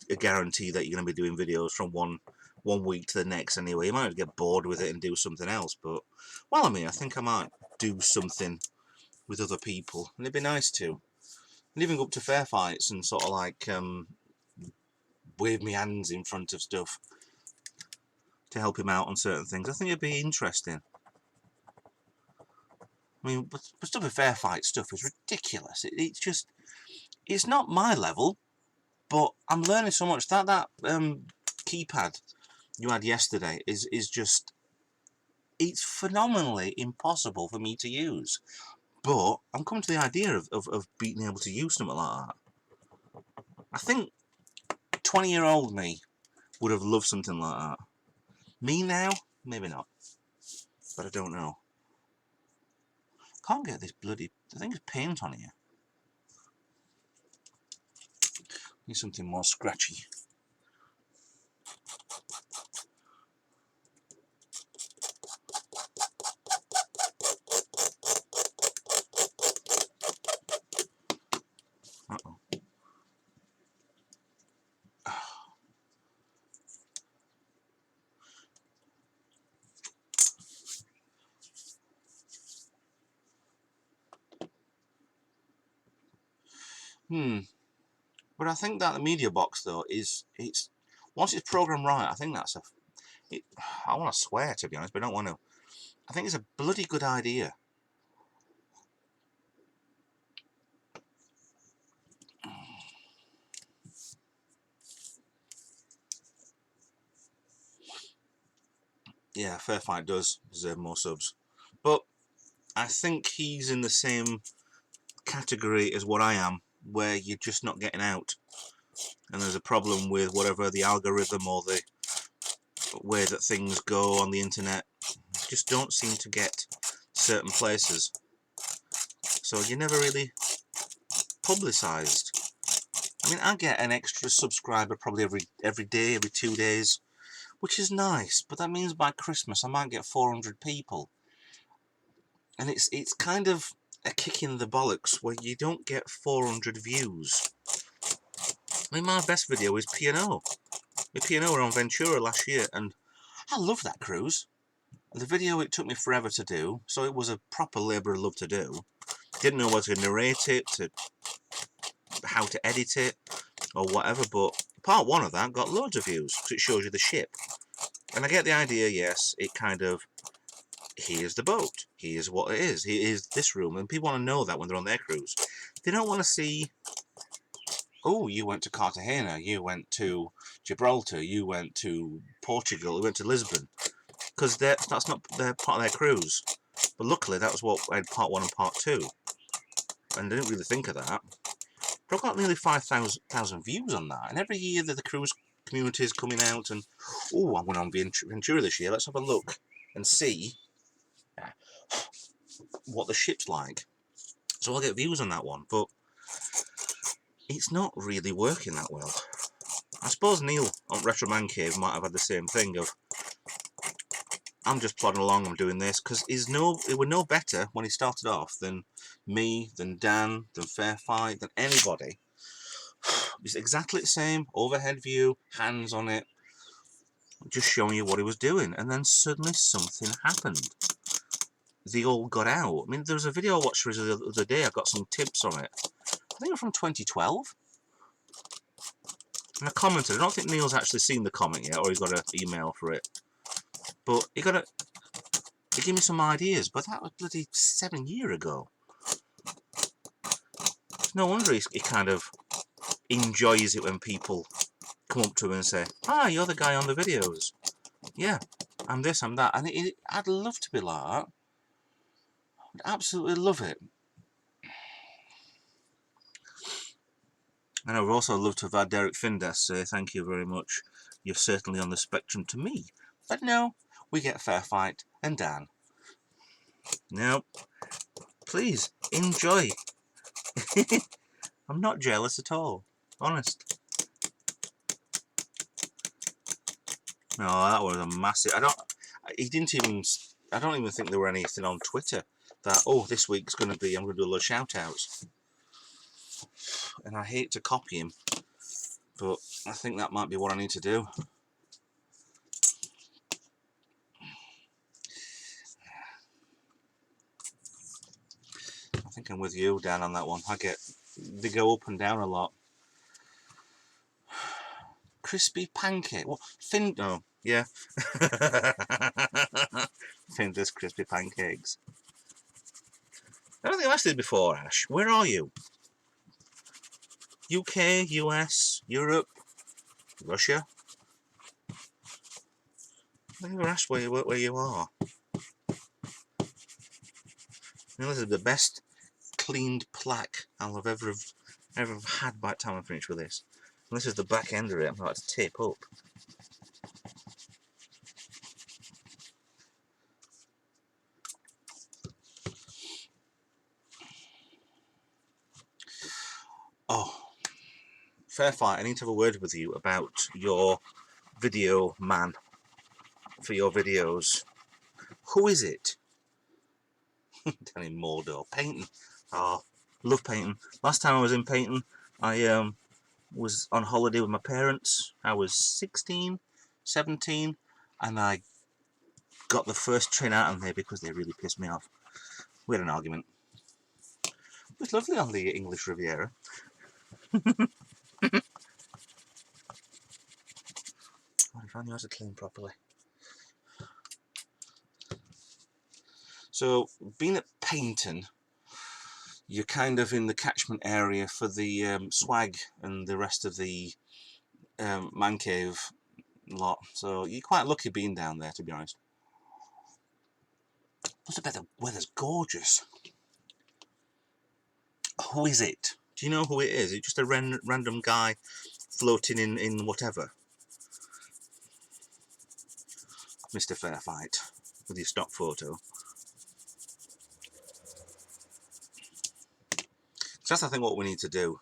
a guarantee that you're going to be doing videos from one week to the next anyway. You might get bored with it and do something else, but while I'm here, I think I might do something with other people, and it'd be nice to. And even go up to fair fights and sort of like wave my hands in front of stuff to help him out on certain things. I think it'd be interesting. I mean, but stuff with fair fight stuff is ridiculous. It's just, it's not my level, but I'm learning so much. That keypad you had yesterday is just, it's phenomenally impossible for me to use. But I'm coming to the idea of being able to use something like that. I think 20-year-old me would have loved something like that. Me now, maybe not. But I don't know. Can't get this bloody, I think it's paint on here. Need something more scratchy. Uh-oh. But I think that the media box though is, it's, once it's programmed right, I think that's I want to swear, to be honest, but I don't want to. I think it's a bloody good idea. Yeah, Fair Fight does deserve more subs, but I think he's in the same category as what I am, where you're just not getting out, and there's a problem with whatever the algorithm or the way that things go on the internet. Just don't seem to get certain places, so you're never really publicised. I mean, I get an extra subscriber probably every day, every 2 days, which is nice, but that means by Christmas I might get 400 people, and it's kind of a kick in the bollocks where you don't get 400 views. I mean, my best video is P&O. The P&O were on Ventura last year, and I love that cruise. The video, it took me forever to do, so it was a proper labour of love to do. Didn't know whether to narrate it, how to edit it, or whatever, but part one of that got loads of views, because it shows you the ship. And I get the idea, yes, it kind of, here's the boat, here's what it is, here's this room, and people want to know that when they're on their cruise. They don't want to see, oh, you went to Cartagena, you went to Gibraltar, you went to Portugal, you went to Lisbon, because that's not part of their cruise. But luckily that was what I had part 1 and part 2, and I didn't really think of that. But I've got nearly 5,000 views on that, and every year that the cruise community is coming out, and oh, I'm going on Ventura this year, let's have a look and see what the ship's like. So I'll get views on that one, but it's not really working that well. I suppose Neil on Retro Man Cave might have had the same thing of, I'm just plodding along, I'm doing this, because it were no better when he started off than me, than Dan, than Fair Fight, than anybody. It's exactly the same, overhead view, hands on it, just showing you what he was doing, and then suddenly something happened. They all got out. I mean, there was a video I watched the other day, I got some tips on it. I think it was from 2012. And I commented, I don't think Neil's actually seen the comment yet, or he's got an email for it. But he gave me some ideas, but that was bloody 7 years ago. No wonder he kind of enjoys it when people come up to him and say, ah, you're the guy on the videos. Yeah, I'm this, I'm that. And I'd love to be like that. I'd absolutely love it. And I would also love to have had Derek Findes say, thank you very much. You're certainly on the spectrum to me. But no, we get Fair Fight and Dan. No, please, enjoy. I'm not jealous at all. Honest. No, that was a massive... He didn't even. I don't even think there were anything on Twitter that, oh, this week's going to be, I'm going to do a lot of shout outs. And I hate to copy him, but I think that might be what I need to do. I think I'm with you, Dan, on that one. They go up and down a lot. Crispy pancake. What? Oh, yeah. Finder's crispy pancakes. I don't think I've asked this before, Ash. Where are you? UK, US, Europe, Russia? I never asked where you are. This is the best cleaned plaque I'll have ever had by the time I finish with this. And this is the back end of it. I'm about to tape up. Oh, fair fight. I need to have a word with you about your video man for your videos. Who is it? Down in Mordor. Painting. Oh, love painting. Last time I was in painting, I was on holiday with my parents. I was 16, 17, and I got the first train out of there because they really pissed me off. We had an argument. It was lovely on the English Riviera. I found yours to clean properly. So, being at Painton, you're kind of in the catchment area for the swag and the rest of the man cave lot. So you're quite lucky being down there, to be honest. Plus, I bet the weather's gorgeous. Who is it? Do you know who it is? Is it just a random guy floating in whatever? Mr. Fairfight, with your stock photo. So that's, I think, what we need to do.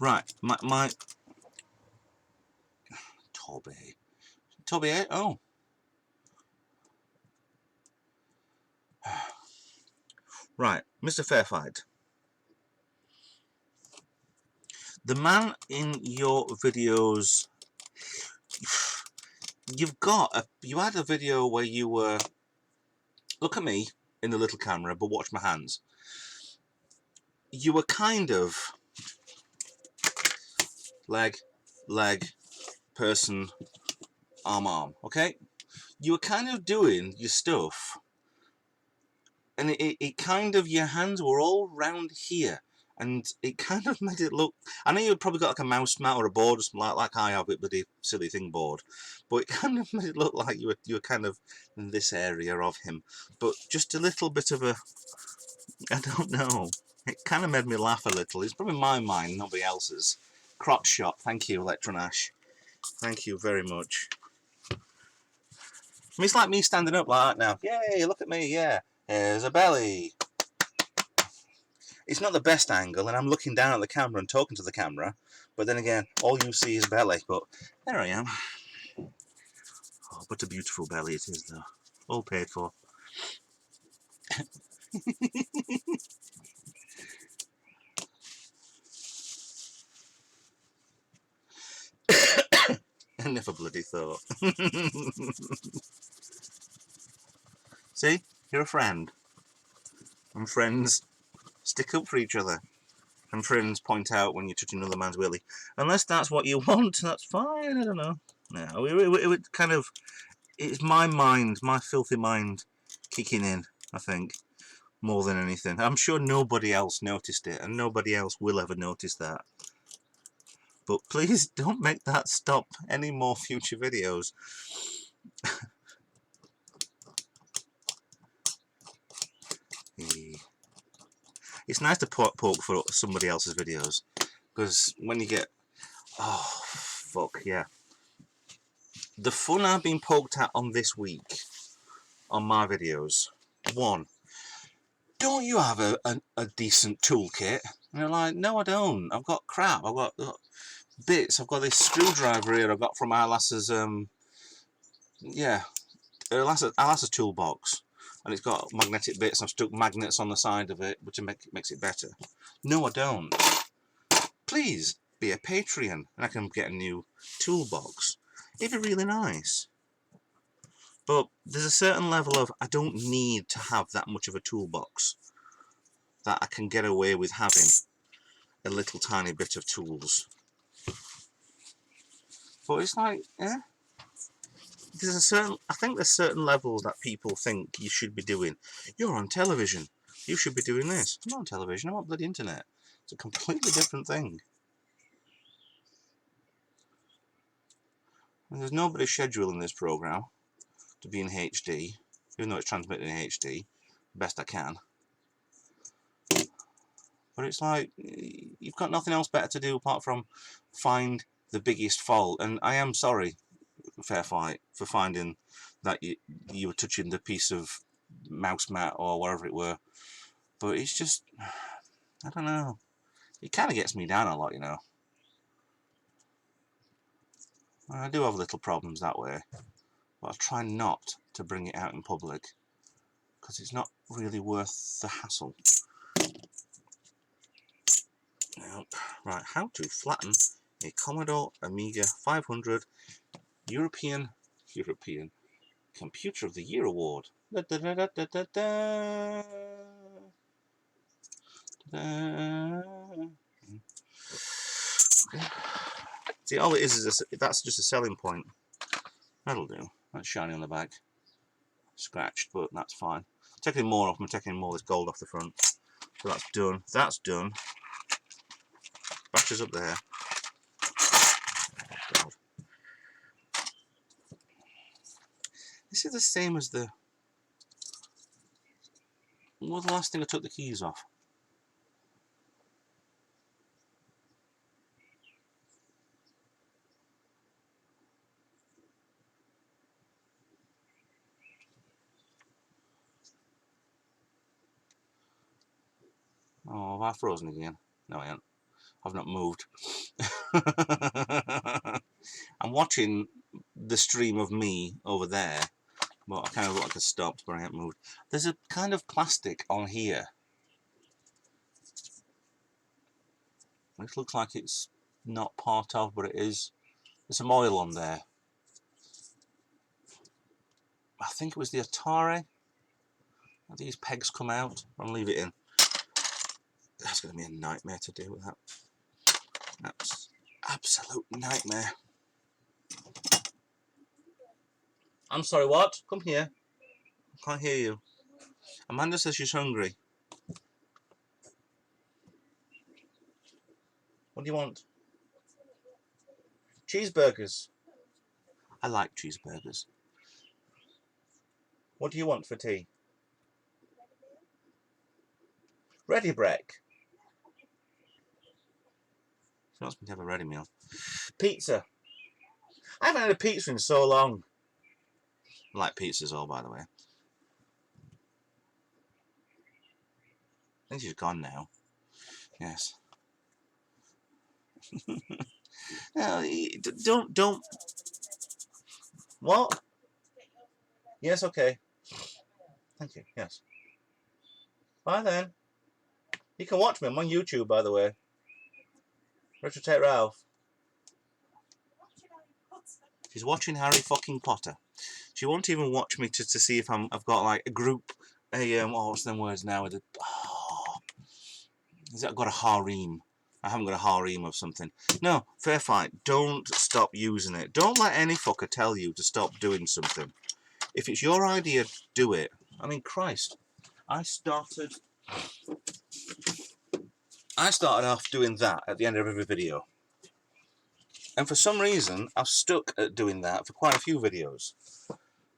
Right, my Toby, oh. Right, Mr. Fairfight. The man in your videos, you had a video where you were, look at me in the little camera, but watch my hands. You were kind of leg, person, arm, okay? You were kind of doing your stuff, and it kind of, your hands were all round here, and it kind of made it look, I know you've probably got like a mouse mat or a board or something like I have it with the silly thing board, but it kind of made it look like you were kind of in this area of him, but just a little bit of a, I don't know, it kind of made me laugh a little. It's probably my mind, nobody else's. Crotch shot, thank you, Electronash. Thank you very much. I mean, it's like me standing up like that now. Yay, look at me, yeah. There's a belly. It's not the best angle, and I'm looking down at the camera and talking to the camera, but then again, all you see is belly, but there I am. Oh, what a beautiful belly it is, though. All paid for. I never bloody thought. See? You're a friend. And friends stick up for each other. And friends point out when you're touching another man's willy. Unless that's what you want, that's fine, I don't know. No, it would kind of... It's my mind, my filthy mind, kicking in, I think, more than anything. I'm sure nobody else noticed it, and nobody else will ever notice that. But please don't make that stop any more future videos. It's nice to poke for somebody else's videos, because when you get... Oh, fuck, yeah. The fun I've been poked at on this week, on my videos, one, don't you have a decent toolkit? And they're like, no, I don't. I've got crap. I've got bits. I've got this screwdriver here I got from our lass's, yeah, our lass's toolbox. And it's got magnetic bits. I've stuck magnets on the side of it, which makes it better. No, I don't. Please be a Patreon, and I can get a new toolbox. It'd be really nice. But there's a certain level of, I don't need to have that much of a toolbox. That I can get away with having a little tiny bit of tools. But it's like, yeah. There's a certain, I think there's certain levels that people think you should be doing. You're on television. You should be doing this. I'm not on television. I'm on bloody internet. It's a completely different thing. And there's nobody scheduling this program to be in HD, even though it's transmitted in HD, best I can. But it's like, you've got nothing else better to do apart from find the biggest fault. And I am sorry, Fair Fight, for finding that you were touching the piece of mouse mat or whatever it were. But it's just, I don't know. It kind of gets me down a lot, you know. And I do have little problems that way. But I try not to bring it out in public, because it's not really worth the hassle. Now, right, how to flatten a Commodore Amiga 500 European Computer of the Year Award. Da, da, da, da, da, da, da. Da. See, all it is that's just a selling point. That'll do. That's shiny on the back. Scratched, but that's fine. Taking more off, I'm taking more of this gold off the front. So that's done. That's done. Batteries up there. God. This is the same as the... What was the last thing I took the keys off? Oh, have I frozen again? No, I haven't. I've not moved. I'm watching the stream of me over there, but I kind of look like I stopped, but I haven't moved. There's a kind of plastic on here. It looks like it's not part of, but it is. There's some oil on there. I think it was the Atari. These pegs come out. I'll leave it in. That's going to be a nightmare to deal with that. That's absolute nightmare. I'm sorry, what? Come here. I can't hear you. Amanda says she's hungry. What do you want? Cheeseburgers. I like cheeseburgers. What do you want for tea? Ready break. She wants me to have a ready meal. Pizza. I haven't had a pizza in so long. I like pizzas all, by the way. I think she's gone now. Yes. No, don't. What? Yes, okay. Thank you. Yes. Bye then. You can watch me. I'm on YouTube, by the way. Retro Ralph. She's watching Harry fucking Potter. She won't even watch me to see if I've got like a group. What's them words now? I've got a harem. I haven't got a harem of something. No, Fair Fight. Don't stop using it. Don't let any fucker tell you to stop doing something. If it's your idea, do it. I mean, Christ. I started off doing that at the end of every video. And for some reason, I've stuck at doing that for quite a few videos.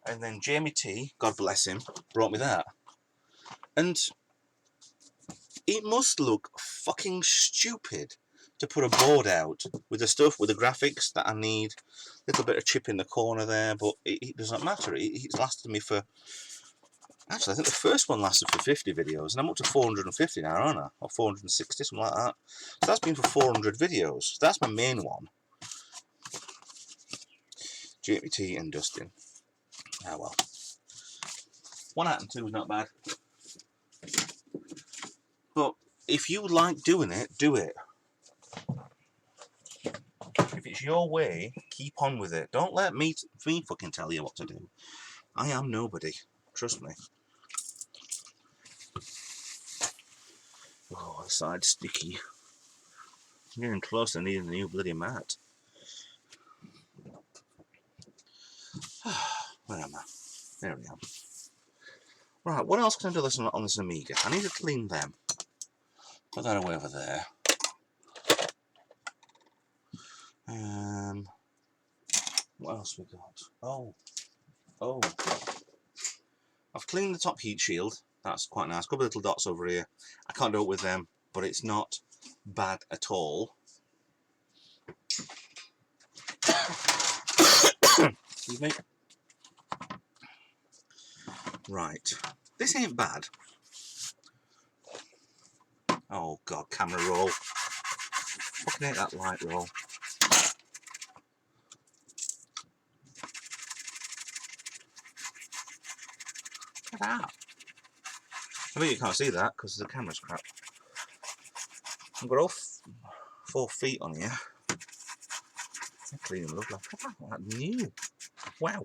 And then Jamie T, God bless him, brought me that. And it must look fucking stupid to put a board out with the stuff, with the graphics that I need. A little bit of chip in the corner there, but it doesn't matter. It's lasted me for Actually, I think the first one lasted for 50 videos, and I'm up to 450 now, aren't I? Or 460, something like that. So that's been for 400 videos. So that's my main one. JPT and Dustin. Ah well. 1 out of 2 is not bad. But if you like doing it, do it. If it's your way, keep on with it. Don't let me fucking tell you what to do. I am nobody. Trust me. Oh, the side's sticky. I'm getting close to needing a new bloody mat. Where am I? There we are. Right, what else can I do on this Amiga? I need to clean them. Put that away over there. What else we got? Oh. I've cleaned the top heat shield. That's quite nice. A couple of little dots over here. I can't do it with them, but it's not bad at all. Excuse me. Right. This ain't bad. Oh god, camera roll. Fucking hate that light roll. Look at that. I bet you can't see that because the camera's crap. I've got all 4 feet on here. They're clean and lovely. Look at that, new. Wow.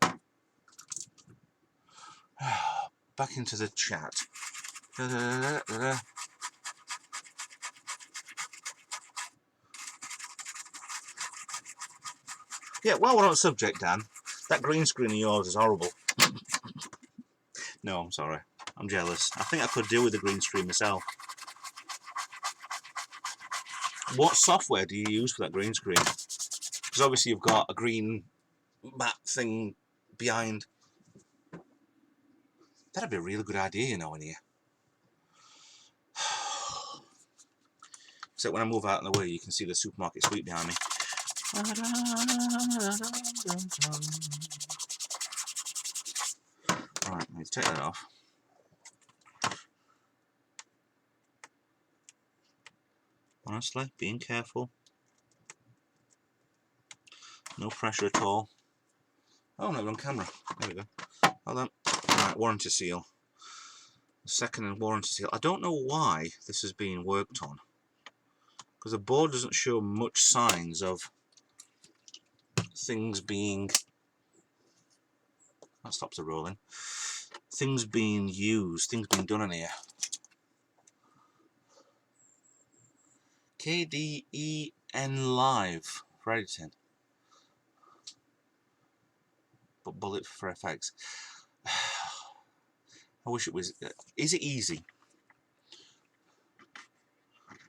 Back into the chat. Yeah, while we're on the subject, Dan, that green screen of yours is horrible. No, I'm sorry. I'm jealous. I think I could deal with the green screen myself. What software do you use for that green screen? Because obviously you've got a green matte thing behind. That'd be a really good idea, you know, in here. Except when I move out in the way, you can see the supermarket suite behind me. Right, let's take that off. Honestly, being careful. No pressure at all. Oh, no, we're on camera. There we go. Hold on. Right, warranty seal. Second warranty seal. I don't know why this is being worked on, because the board doesn't show much signs of things being... That stops the rolling. Things being used, things being done in here. KDEN Live for editing. But bullet for FX. I wish it was... Is it easy?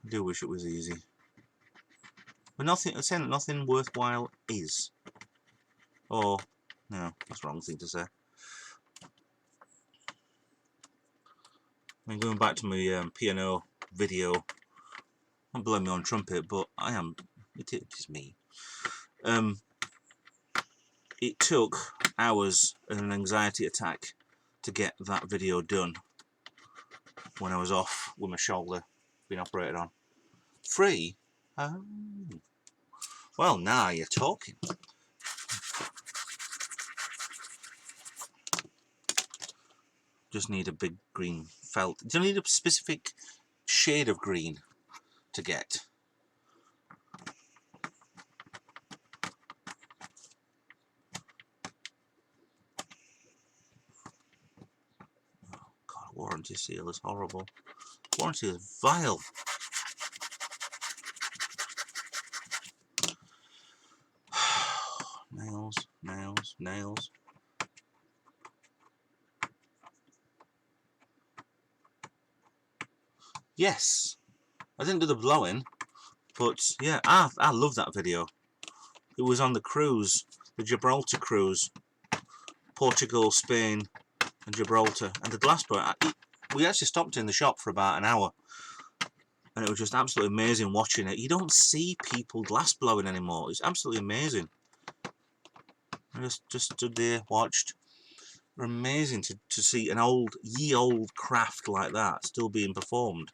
I do wish it was easy. But nothing, I'm saying that nothing worthwhile is. Or, no, that's the wrong thing to say. I mean, going back to my piano video, I'm blowing my own trumpet, but I am, it is me. It took hours and an anxiety attack to get that video done when I was off with my shoulder being operated on. Free? Oh. Well, now you're talking. Just need a big green felt. Do you need a specific shade of green to get? Oh god, warranty seal is horrible. Warranty is vile. Nails, nails, nails. Yes, I didn't do the blowing, but yeah, I love that video. It was on the cruise, the Gibraltar cruise, Portugal, Spain, and Gibraltar, and the glassblower. We actually stopped in the shop for about an hour, and it was just absolutely amazing watching it. You don't see people glassblowing anymore. It's absolutely amazing. I just stood there, watched. They're amazing to see an ye old craft like that still being performed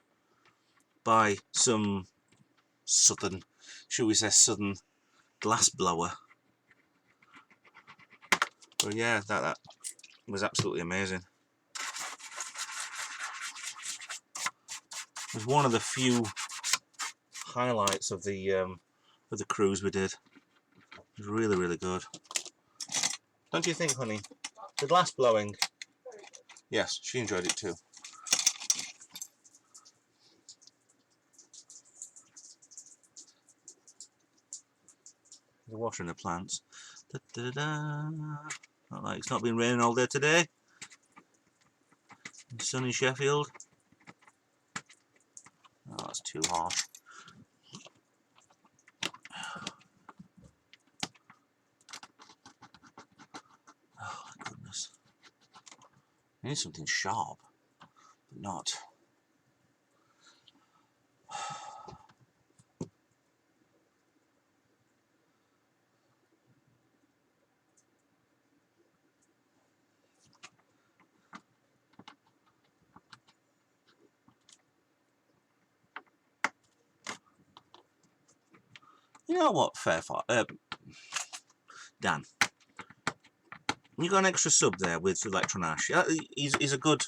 by some southern, shall we say, southern glass blower. But yeah, that was absolutely amazing. It was one of the few highlights of the cruise we did. It was really, really good. Don't you think, honey? The glass blowing. Yes, she enjoyed it too. The watering the plants. Da, da, da, da. Not like it's not been raining all day today. Sun in Sheffield. Oh, that's too harsh. Oh my goodness. I need something sharp, but not. You know what, Dan? You got an extra sub there with Electron Ash. Yeah, he's a good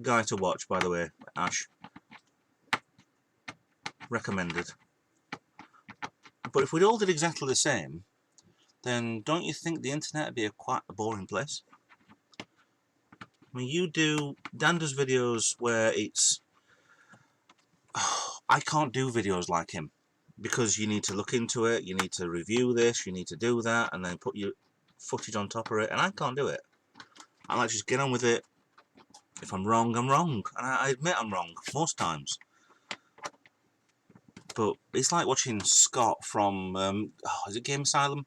guy to watch, by the way, Ash. Recommended. But if we all did exactly the same, then don't you think the internet would be quite a boring place? I mean, Dan does videos where it's... I can't do videos like him, because you need to look into it, you need to review this, you need to do that, and then put your footage on top of it, and I can't do it. I like to just get on with it. If I'm wrong, I'm wrong, and I admit I'm wrong, most times. But it's like watching Scott from, is it Game Asylum?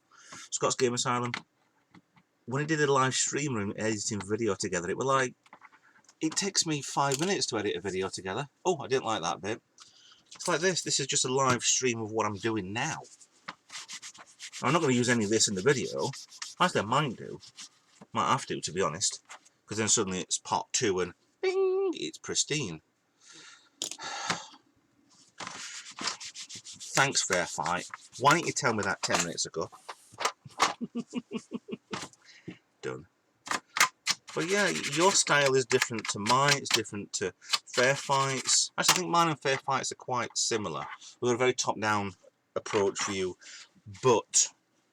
Scott's Game Asylum. When he did a live stream and editing video together, it was like, it takes me 5 minutes to edit a video together. Oh, I didn't like that bit. It's like this is just a live stream of what I'm doing now. I'm not going to use any of this in the video. Actually, I might do. Might have to be honest. Because then suddenly it's part 2 and bing, it's pristine. Thanks, Fair Fight. Why didn't you tell me that 10 minutes ago? Done. But yeah, your style is different to mine, it's different to Fair Fight's. Actually, I think mine and Fair Fight's are quite similar. We've got a very top-down approach view, but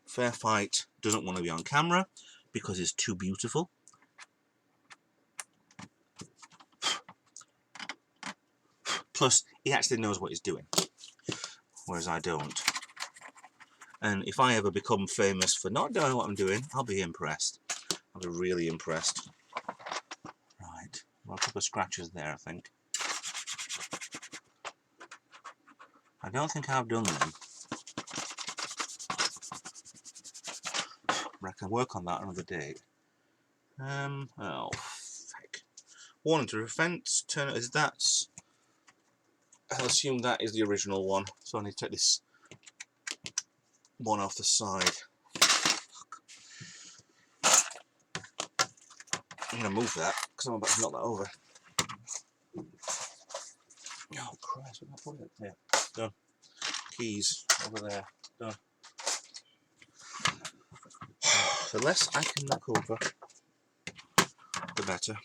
Fair Fight doesn't want to be on camera because it's too beautiful. Plus, he actually knows what he's doing, whereas I don't. And if I ever become famous for not knowing what I'm doing, I'll be impressed. I'll be really impressed. Right, well, a couple of scratches there, I think. I don't think I've done them. I can work on that another day. Oh, heck. Warning to offence, turn it as that's. I'll assume that is the original one, so I need to take this one off the side. I'm going to move that because I'm about to knock that over. Oh Christ, where did I put it? There, done. Keys over there, done. The less I can knock over, the better.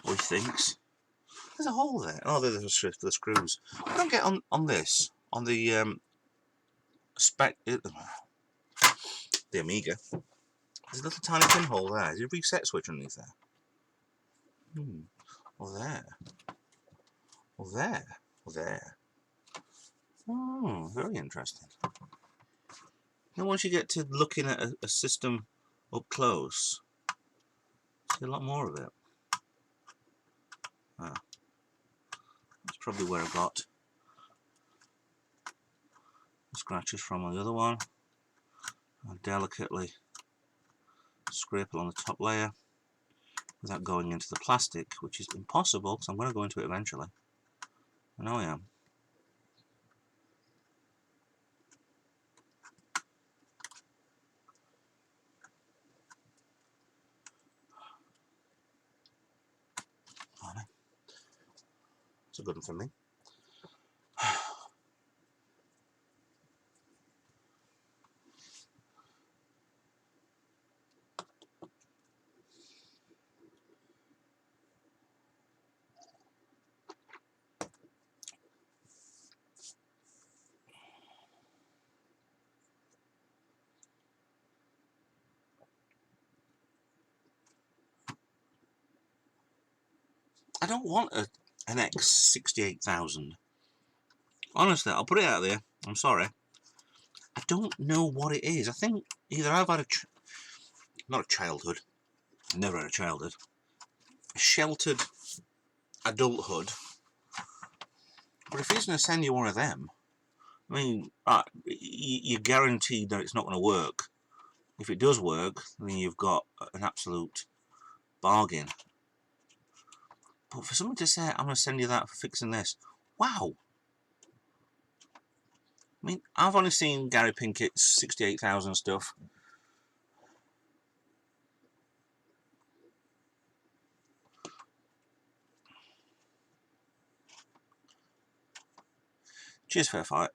Or he thinks. There's a hole there. Oh, there's the screws. I don't get on this, on the the Amiga. There's a little tiny pinhole there. There's a reset switch underneath there. Or there. Or there. Or there. Oh, very interesting. Now once you get to looking at a system up close, see a lot more of it. Ah, that's probably where I got the scratches from on the other one. I'll delicately scrape it on the top layer without going into the plastic, which is impossible because I'm going to go into it eventually. I know I am. That's a good one for me. I don't want an X68000. Honestly, I'll put it out there. I'm sorry. I don't know what it is. I think either I've had not a childhood, never had a childhood, a sheltered adulthood. But if he's going to send you one of them, I mean, you're guaranteed that it's not going to work. If it does work, then you've got an absolute bargain. But for someone to say, I'm going to send you that for fixing this, wow. I mean, I've only seen Gary Pinkett's 68,000 stuff. Cheers, fair fight.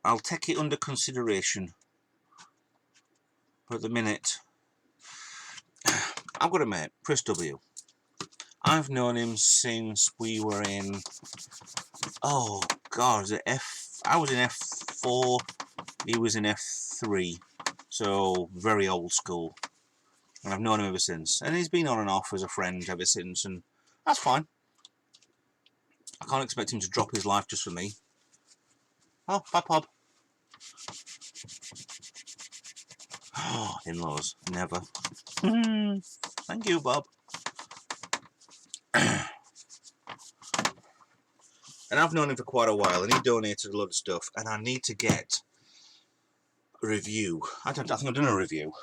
I'll take it under consideration. But at the minute, I've got a mate, Chris W. I've known him since we were in, oh God, I was in F4, he was in F3, so very old school. And I've known him ever since. And he's been on and off as a friend ever since, and that's fine. I can't expect him to drop his life just for me. Oh, bye, Pop. Oh, in-laws, never. Thank you, Bob. And I've known him for quite a while, and he donated a lot of stuff, and I need to get a review. I think I've done a review.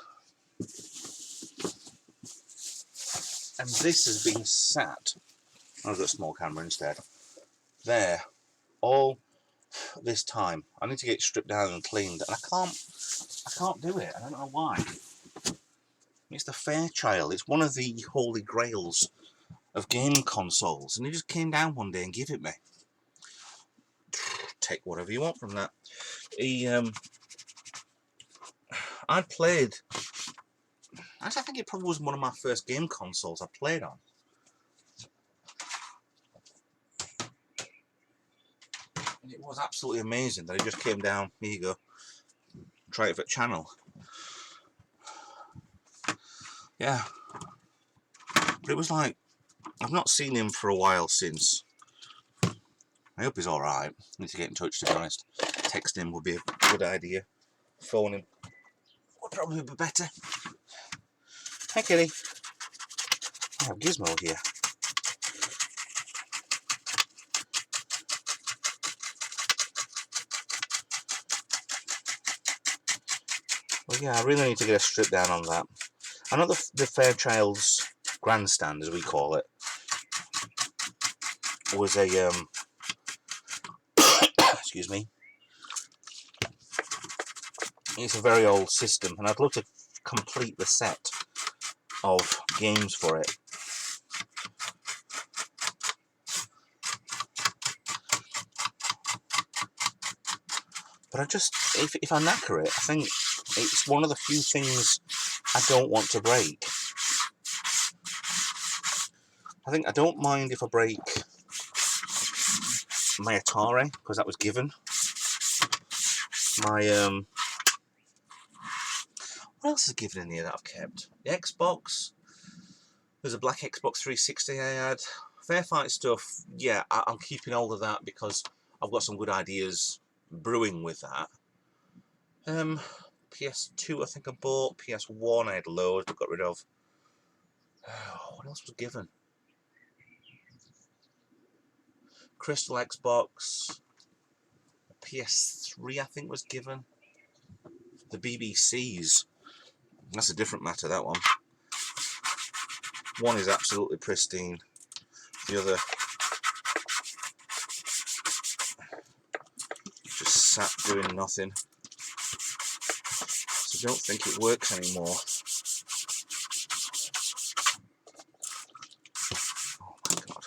And this has been sat, I've got a small camera instead, there, all this time. I need to get it stripped down and cleaned, and I can't do it. I don't know why. It's the Fairchild. It's one of the holy grails of game consoles, and he just came down one day and gave it me. Take whatever you want from that. I played. Actually, I think it probably was one of my first game consoles I played on. And it was absolutely amazing that it just came down. Here you go. Try it for channel. Yeah. But it was like, I've not seen him for a while since. I hope he's alright. I need to get in touch, to be honest. Texting him would be a good idea. Phone him would probably be better. Hi, Kitty. I have Gizmo here. Well, yeah, I really need to get a strip down on that. I know the Fairchild's grandstand, as we call it, was a excuse me. It's a very old system, and I'd love to complete the set of games for it. But I just, if I knacker it, I think it's one of the few things I don't want to break. I think I don't mind if I break my Atari, because that was given. My, what else is given in here that I've kept? The Xbox. There's a black Xbox 360 I had. Fair Fight stuff, yeah, I'm keeping all of that because I've got some good ideas brewing with that. PS2 I think I bought. PS1 I had loads but got rid of. What else was given? Crystal Xbox. PS3 I think was given. The BBCs. That's a different matter, that one. One is absolutely pristine. The other just sat doing nothing. So I don't think it works anymore. Oh my God.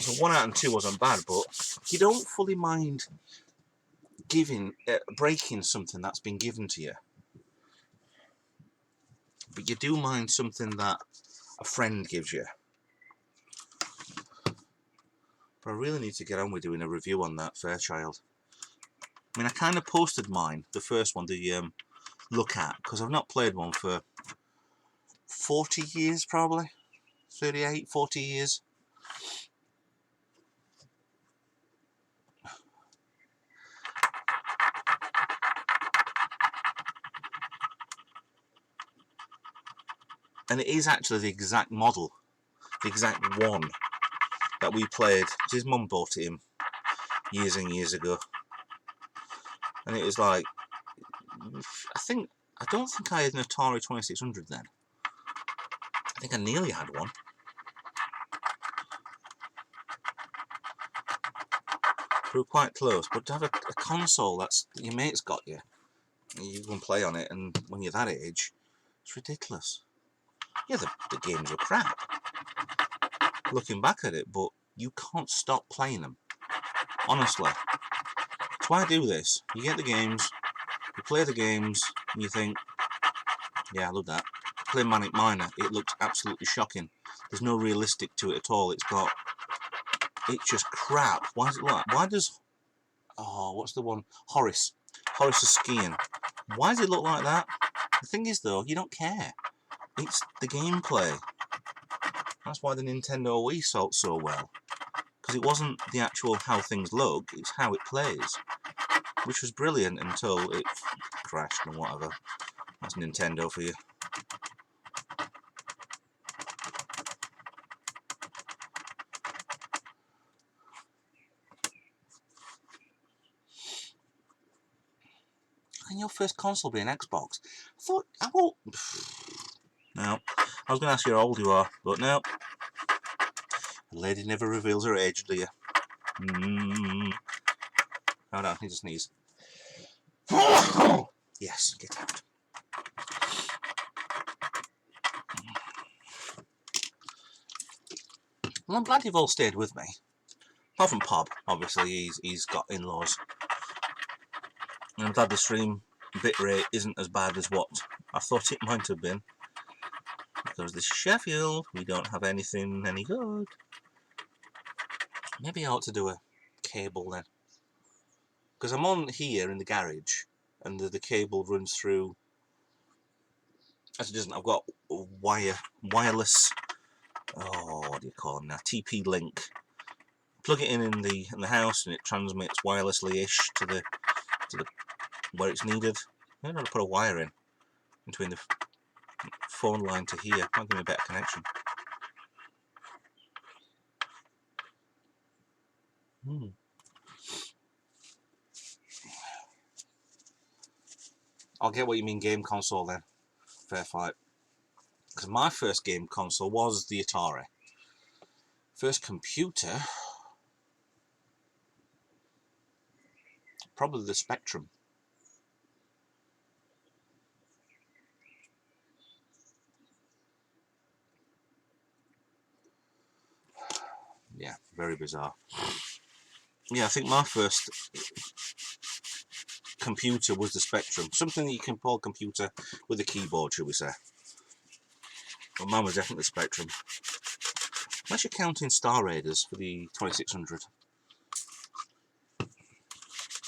So 1 out and 2 wasn't bad, but you don't fully mind breaking something that's been given to you. But you do mind something that a friend gives you. But I really need to get on with doing a review on that Fairchild. I mean, I kind of posted mine, the first one, the look at, because I've not played one for 40 years probably. 38, 40 years. And it is actually the exact model, the exact one that we played. His mum bought it him years and years ago. And it was like, I don't think I had an Atari 2600 then. I think I nearly had one. We were quite close, but to have a console that's your mate's got you, and you can play on it, and when you're that age, it's ridiculous. Yeah, the games are crap, looking back at it, but you can't stop playing them. Honestly. That's why I do this. You get the games, you play the games, and you think, yeah, I love that. Play Manic Miner, it looks absolutely shocking. There's no realistic to it at all. It's just crap. Why is it like? Why does... Oh, what's the one? Horace is skiing. Why does it look like that? The thing is, though, you don't care. It's the gameplay. That's why the Nintendo Wii sold so well. Because it wasn't the actual how things look, it's how it plays. Which was brilliant until it crashed and whatever. That's Nintendo for you. Can your first console be an Xbox? I thought, I won't... No. I was going to ask you how old you are, but no. A lady never reveals her age, do you? Hold on, I need to sneeze. Yes, get out. Well, I'm glad you've all stayed with me. Apart from Pob, obviously, he's got in-laws. And I'm glad the stream bitrate isn't as bad as what I thought it might have been. Because this is Sheffield, we don't have anything any good. Maybe I ought to do a cable then. Because I'm on here in the garage, and the cable runs through... Actually, it doesn't. I've got wireless... Oh, what do you call them now? TP link. Plug it in the house, and it transmits wirelessly-ish to the where it's needed. I don't know how to put a wire in between the phone line to here. Might give me a better connection. I'll get what you mean game console then. Fair fight. Because my first game console was the Atari. First computer... Probably the Spectrum. Yeah, very bizarre. Yeah, I think my first computer was the Spectrum. Something that you can call computer with a keyboard, shall we say. But mine was definitely Spectrum. Unless you're counting Star Raiders for the 2600.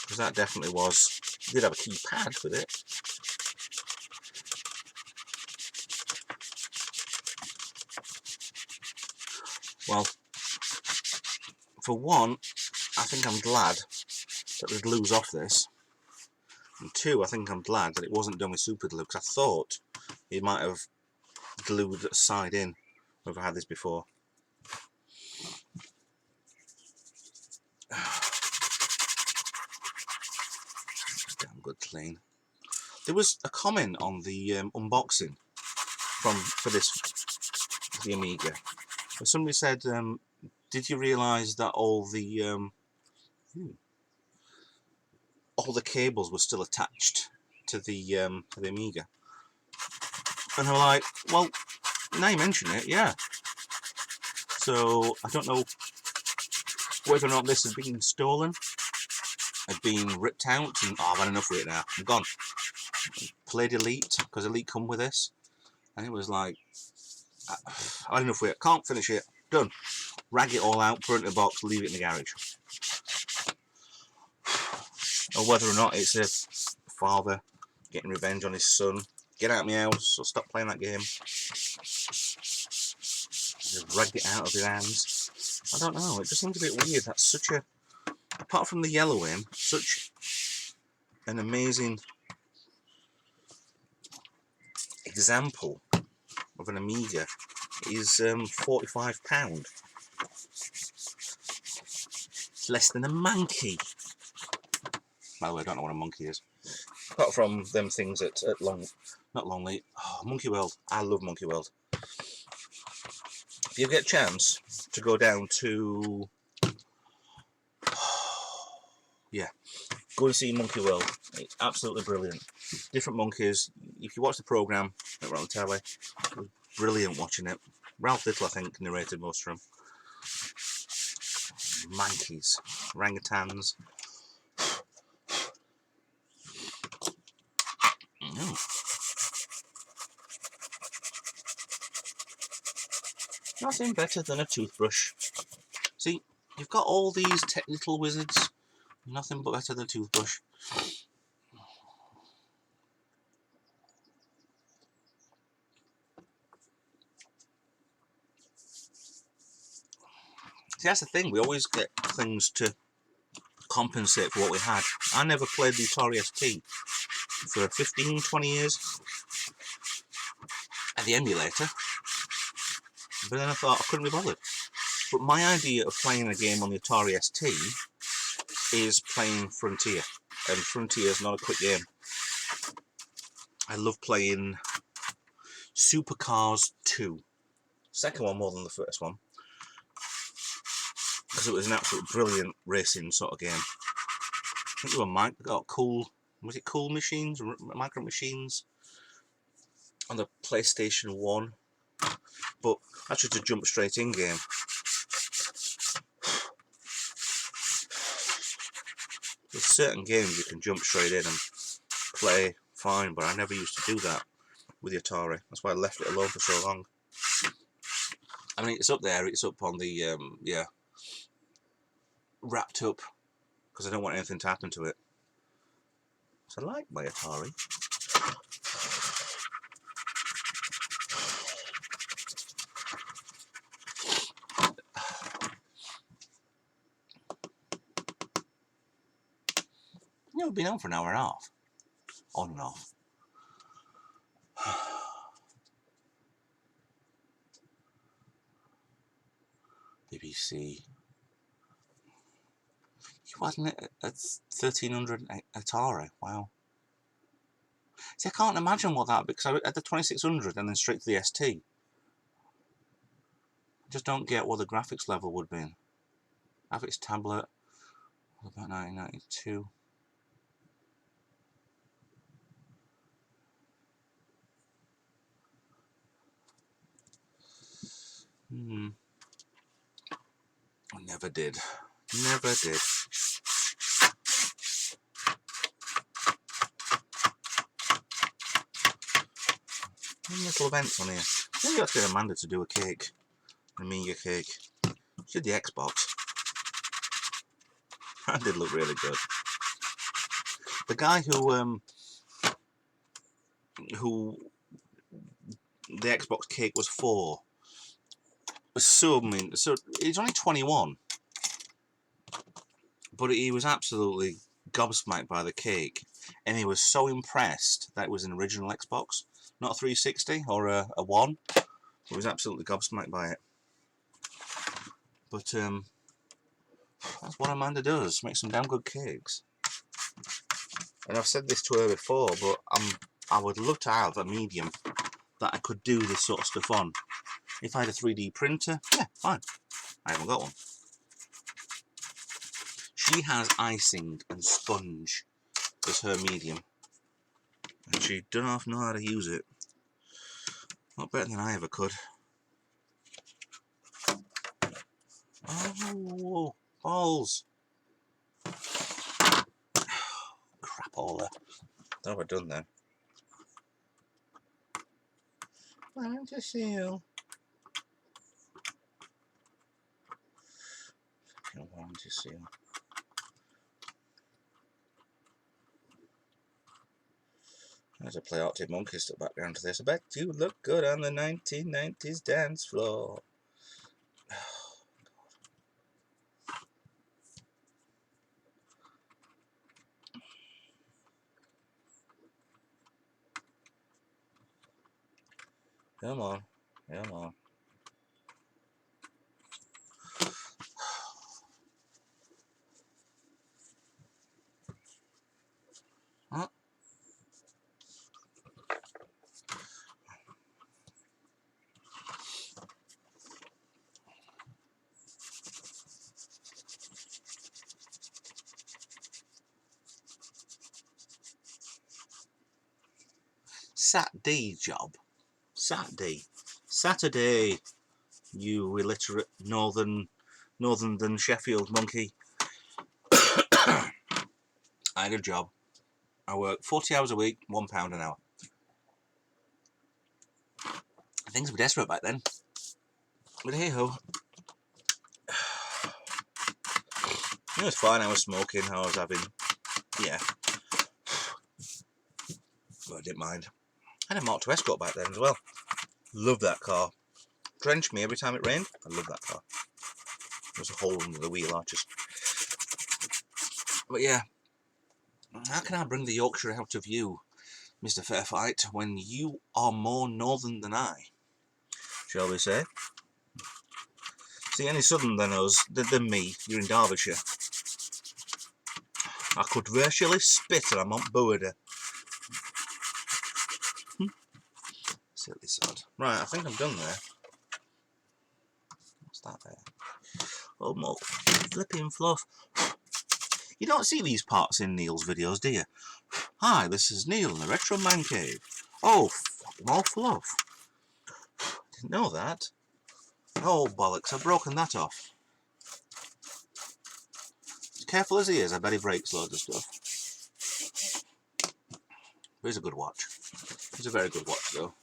Because that definitely was... You did have a keypad with it. Well, for one, I think I'm glad that the glue's off this. And two, I think I'm glad that it wasn't done with super glue, because I thought it might have glued the side in. I've had this before. Damn good clean. There was a comment on the unboxing for the Amiga. Where somebody said, did you realise that all the cables were still attached to the Amiga? And I'm like, well, now you mention it, yeah. So I don't know whether or not this has been stolen, had been ripped out, and I've had enough of it now. I'm gone. Played Elite, because Elite come with this, and it was like, I had enough of it. Can't finish it. Done. Rag it all out, put it in a box, leave it in the garage. Or whether or not it's a father getting revenge on his son. Get out of my house, or stop playing that game. Just ragged it out of his hands. I don't know, it just seems a bit weird. That's such a, apart from the yellowing, such an amazing example of an Amiga is £45. It's less than a monkey. By the way, I don't know what a monkey is. Apart from them things at not Longley, Monkey World. I love Monkey World. If you get a chance to go down to, yeah, go and see Monkey World. It's absolutely brilliant. Different monkeys. If you watch the programme that were on the telly, it was brilliant watching it. Ralph Little, I think, narrated most of them. Monkeys, orangutans. Nothing better than a toothbrush. See, you've got all these little wizards. Nothing but better than a toothbrush. See, that's the thing. We always get things to compensate for what we had. I never played the Atari ST for 15, 20 years. At the emulator. But then I thought I couldn't be bothered. But my idea of playing a game on the Atari ST is playing Frontier. And Frontier is not a quick game. I love playing Supercars 2. Second one more than the first one. Because it was an absolute brilliant racing sort of game. I think they were got cool, was it Cool Machines? Micro Machines? On the PlayStation 1. But that's just a jump straight in game. There's certain games you can jump straight in and play fine, but I never used to do that with the Atari. That's why I left it alone for so long. I mean, it's up there, it's up on the, yeah, wrapped up, because I don't want anything to happen to it. So I like my Atari. You know, we've been on for an hour and a half. On and off. BBC. Wasn't it at 1300 Atari? Wow. See, I can't imagine what that, because I had the 2600 and then straight to the ST. I just don't get what the graphics level would be. Graphics tablet, about 1992. I never did. Never did. Little events on here. Maybe I'll get Amanda to do a cake. An Amiga cake. She did the Xbox. That did look really good. The guy who the Xbox cake was for was so mean. So he's only 21, but he was absolutely gobsmacked by the cake, and he was so impressed that it was an original Xbox, not a 360 or a One. He was absolutely gobsmacked by it. But that's what Amanda does, makes some damn good cakes. And I've said this to her before, but I would love to have a medium that I could do this sort of stuff on. If I had a 3D printer, yeah, fine. I haven't got one. She has icing and sponge as her medium, and she don't half know how to use it. Not better than I ever could. Oh, Balls. Crap all there. What have I done then? Warranty seal. Warranty seal. There's a Play Arctic Monkey stuck background to this. I bet you look good on the 1990s dance floor. Come on, come on. Huh? Saturday job. Saturday, you illiterate northern than Sheffield monkey. I had a job. I worked 40 hours a week, £1 an hour. Things were desperate back then. But hey ho. It was fine, I was smoking, I was having, yeah. But I didn't mind. I had a Mark II Escort back then as well. Loved that car. Drenched me every time it rained. I loved that car. There was a hole under the wheel arches. But yeah, how can I bring the Yorkshire out of you, Mr. Fairfight, when you are more northern than I, shall we say? See, any southern than us, than me, you're in Derbyshire. I could virtually spit and I'm on Boerder. Silly sod. Right, I think I'm done there. What's that there? Oh, more flipping fluff. You don't see these parts in Neil's videos, do you? Hi, this is Neil in the Retro Man Cave. Oh, more fluff. Didn't know that. Oh, bollocks, I've broken that off. As careful as he is, I bet he breaks loads of stuff. But he's a good watch. He's a very good watch, though.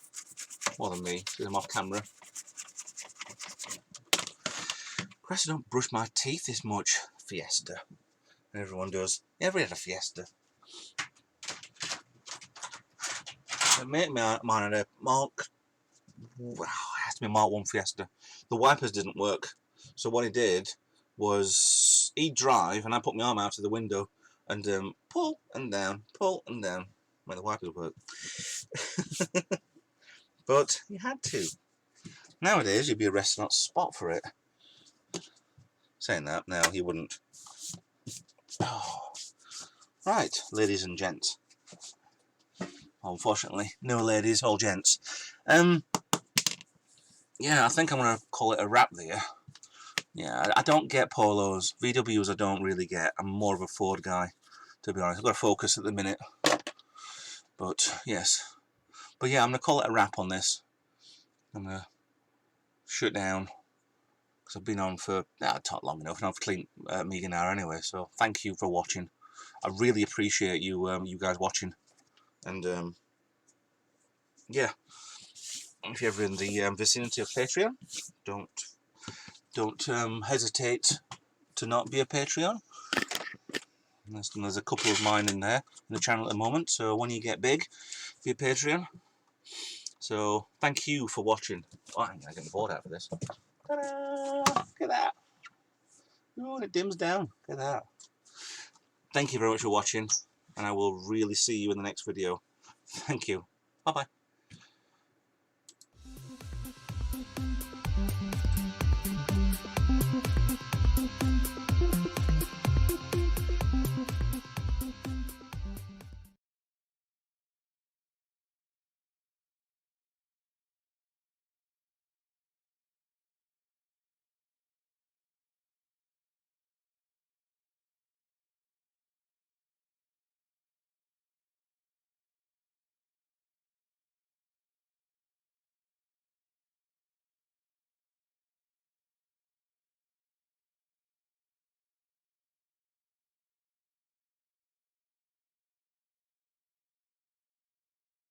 More than me, because I'm off camera. Christ, I don't brush my teeth this much. Fiesta. Everyone does. Everybody had a Fiesta. A mate of mine had a Mark... Well, it has to be a Mark 1 Fiesta. The wipers didn't work. So what he did was... he'd drive, and I put my arm out of the window and pull and down, when the wipers work. But you had to. Nowadays, you'd be arrested on spot for it. Saying that, no, he wouldn't. Oh. Right, ladies and gents. Unfortunately, no ladies, all gents. Yeah, I think I'm going to call it a wrap there. Yeah, I don't get polos. VWs I don't really get. I'm more of a Ford guy, to be honest. I've got to focus at the minute. But, yes. But yeah, I'm going to call it a wrap on this. I'm going to shut down. Because I've been on for, not long enough, and I've cleaned Amiga now anyway. So, thank you for watching. I really appreciate you you guys watching. And, yeah. If you're ever in the vicinity of Patreon, don't hesitate to not be a Patreon. There's a couple of mine in there in the channel at the moment, so when you get big, be a Patreon. So thank you for watching. Oh, I'm gonna get the board out for this. Ta-da! Look at that. Oh, and it dims down. Look at that. Thank you very much for watching, and I will really see you in the next video. Thank you. Bye bye.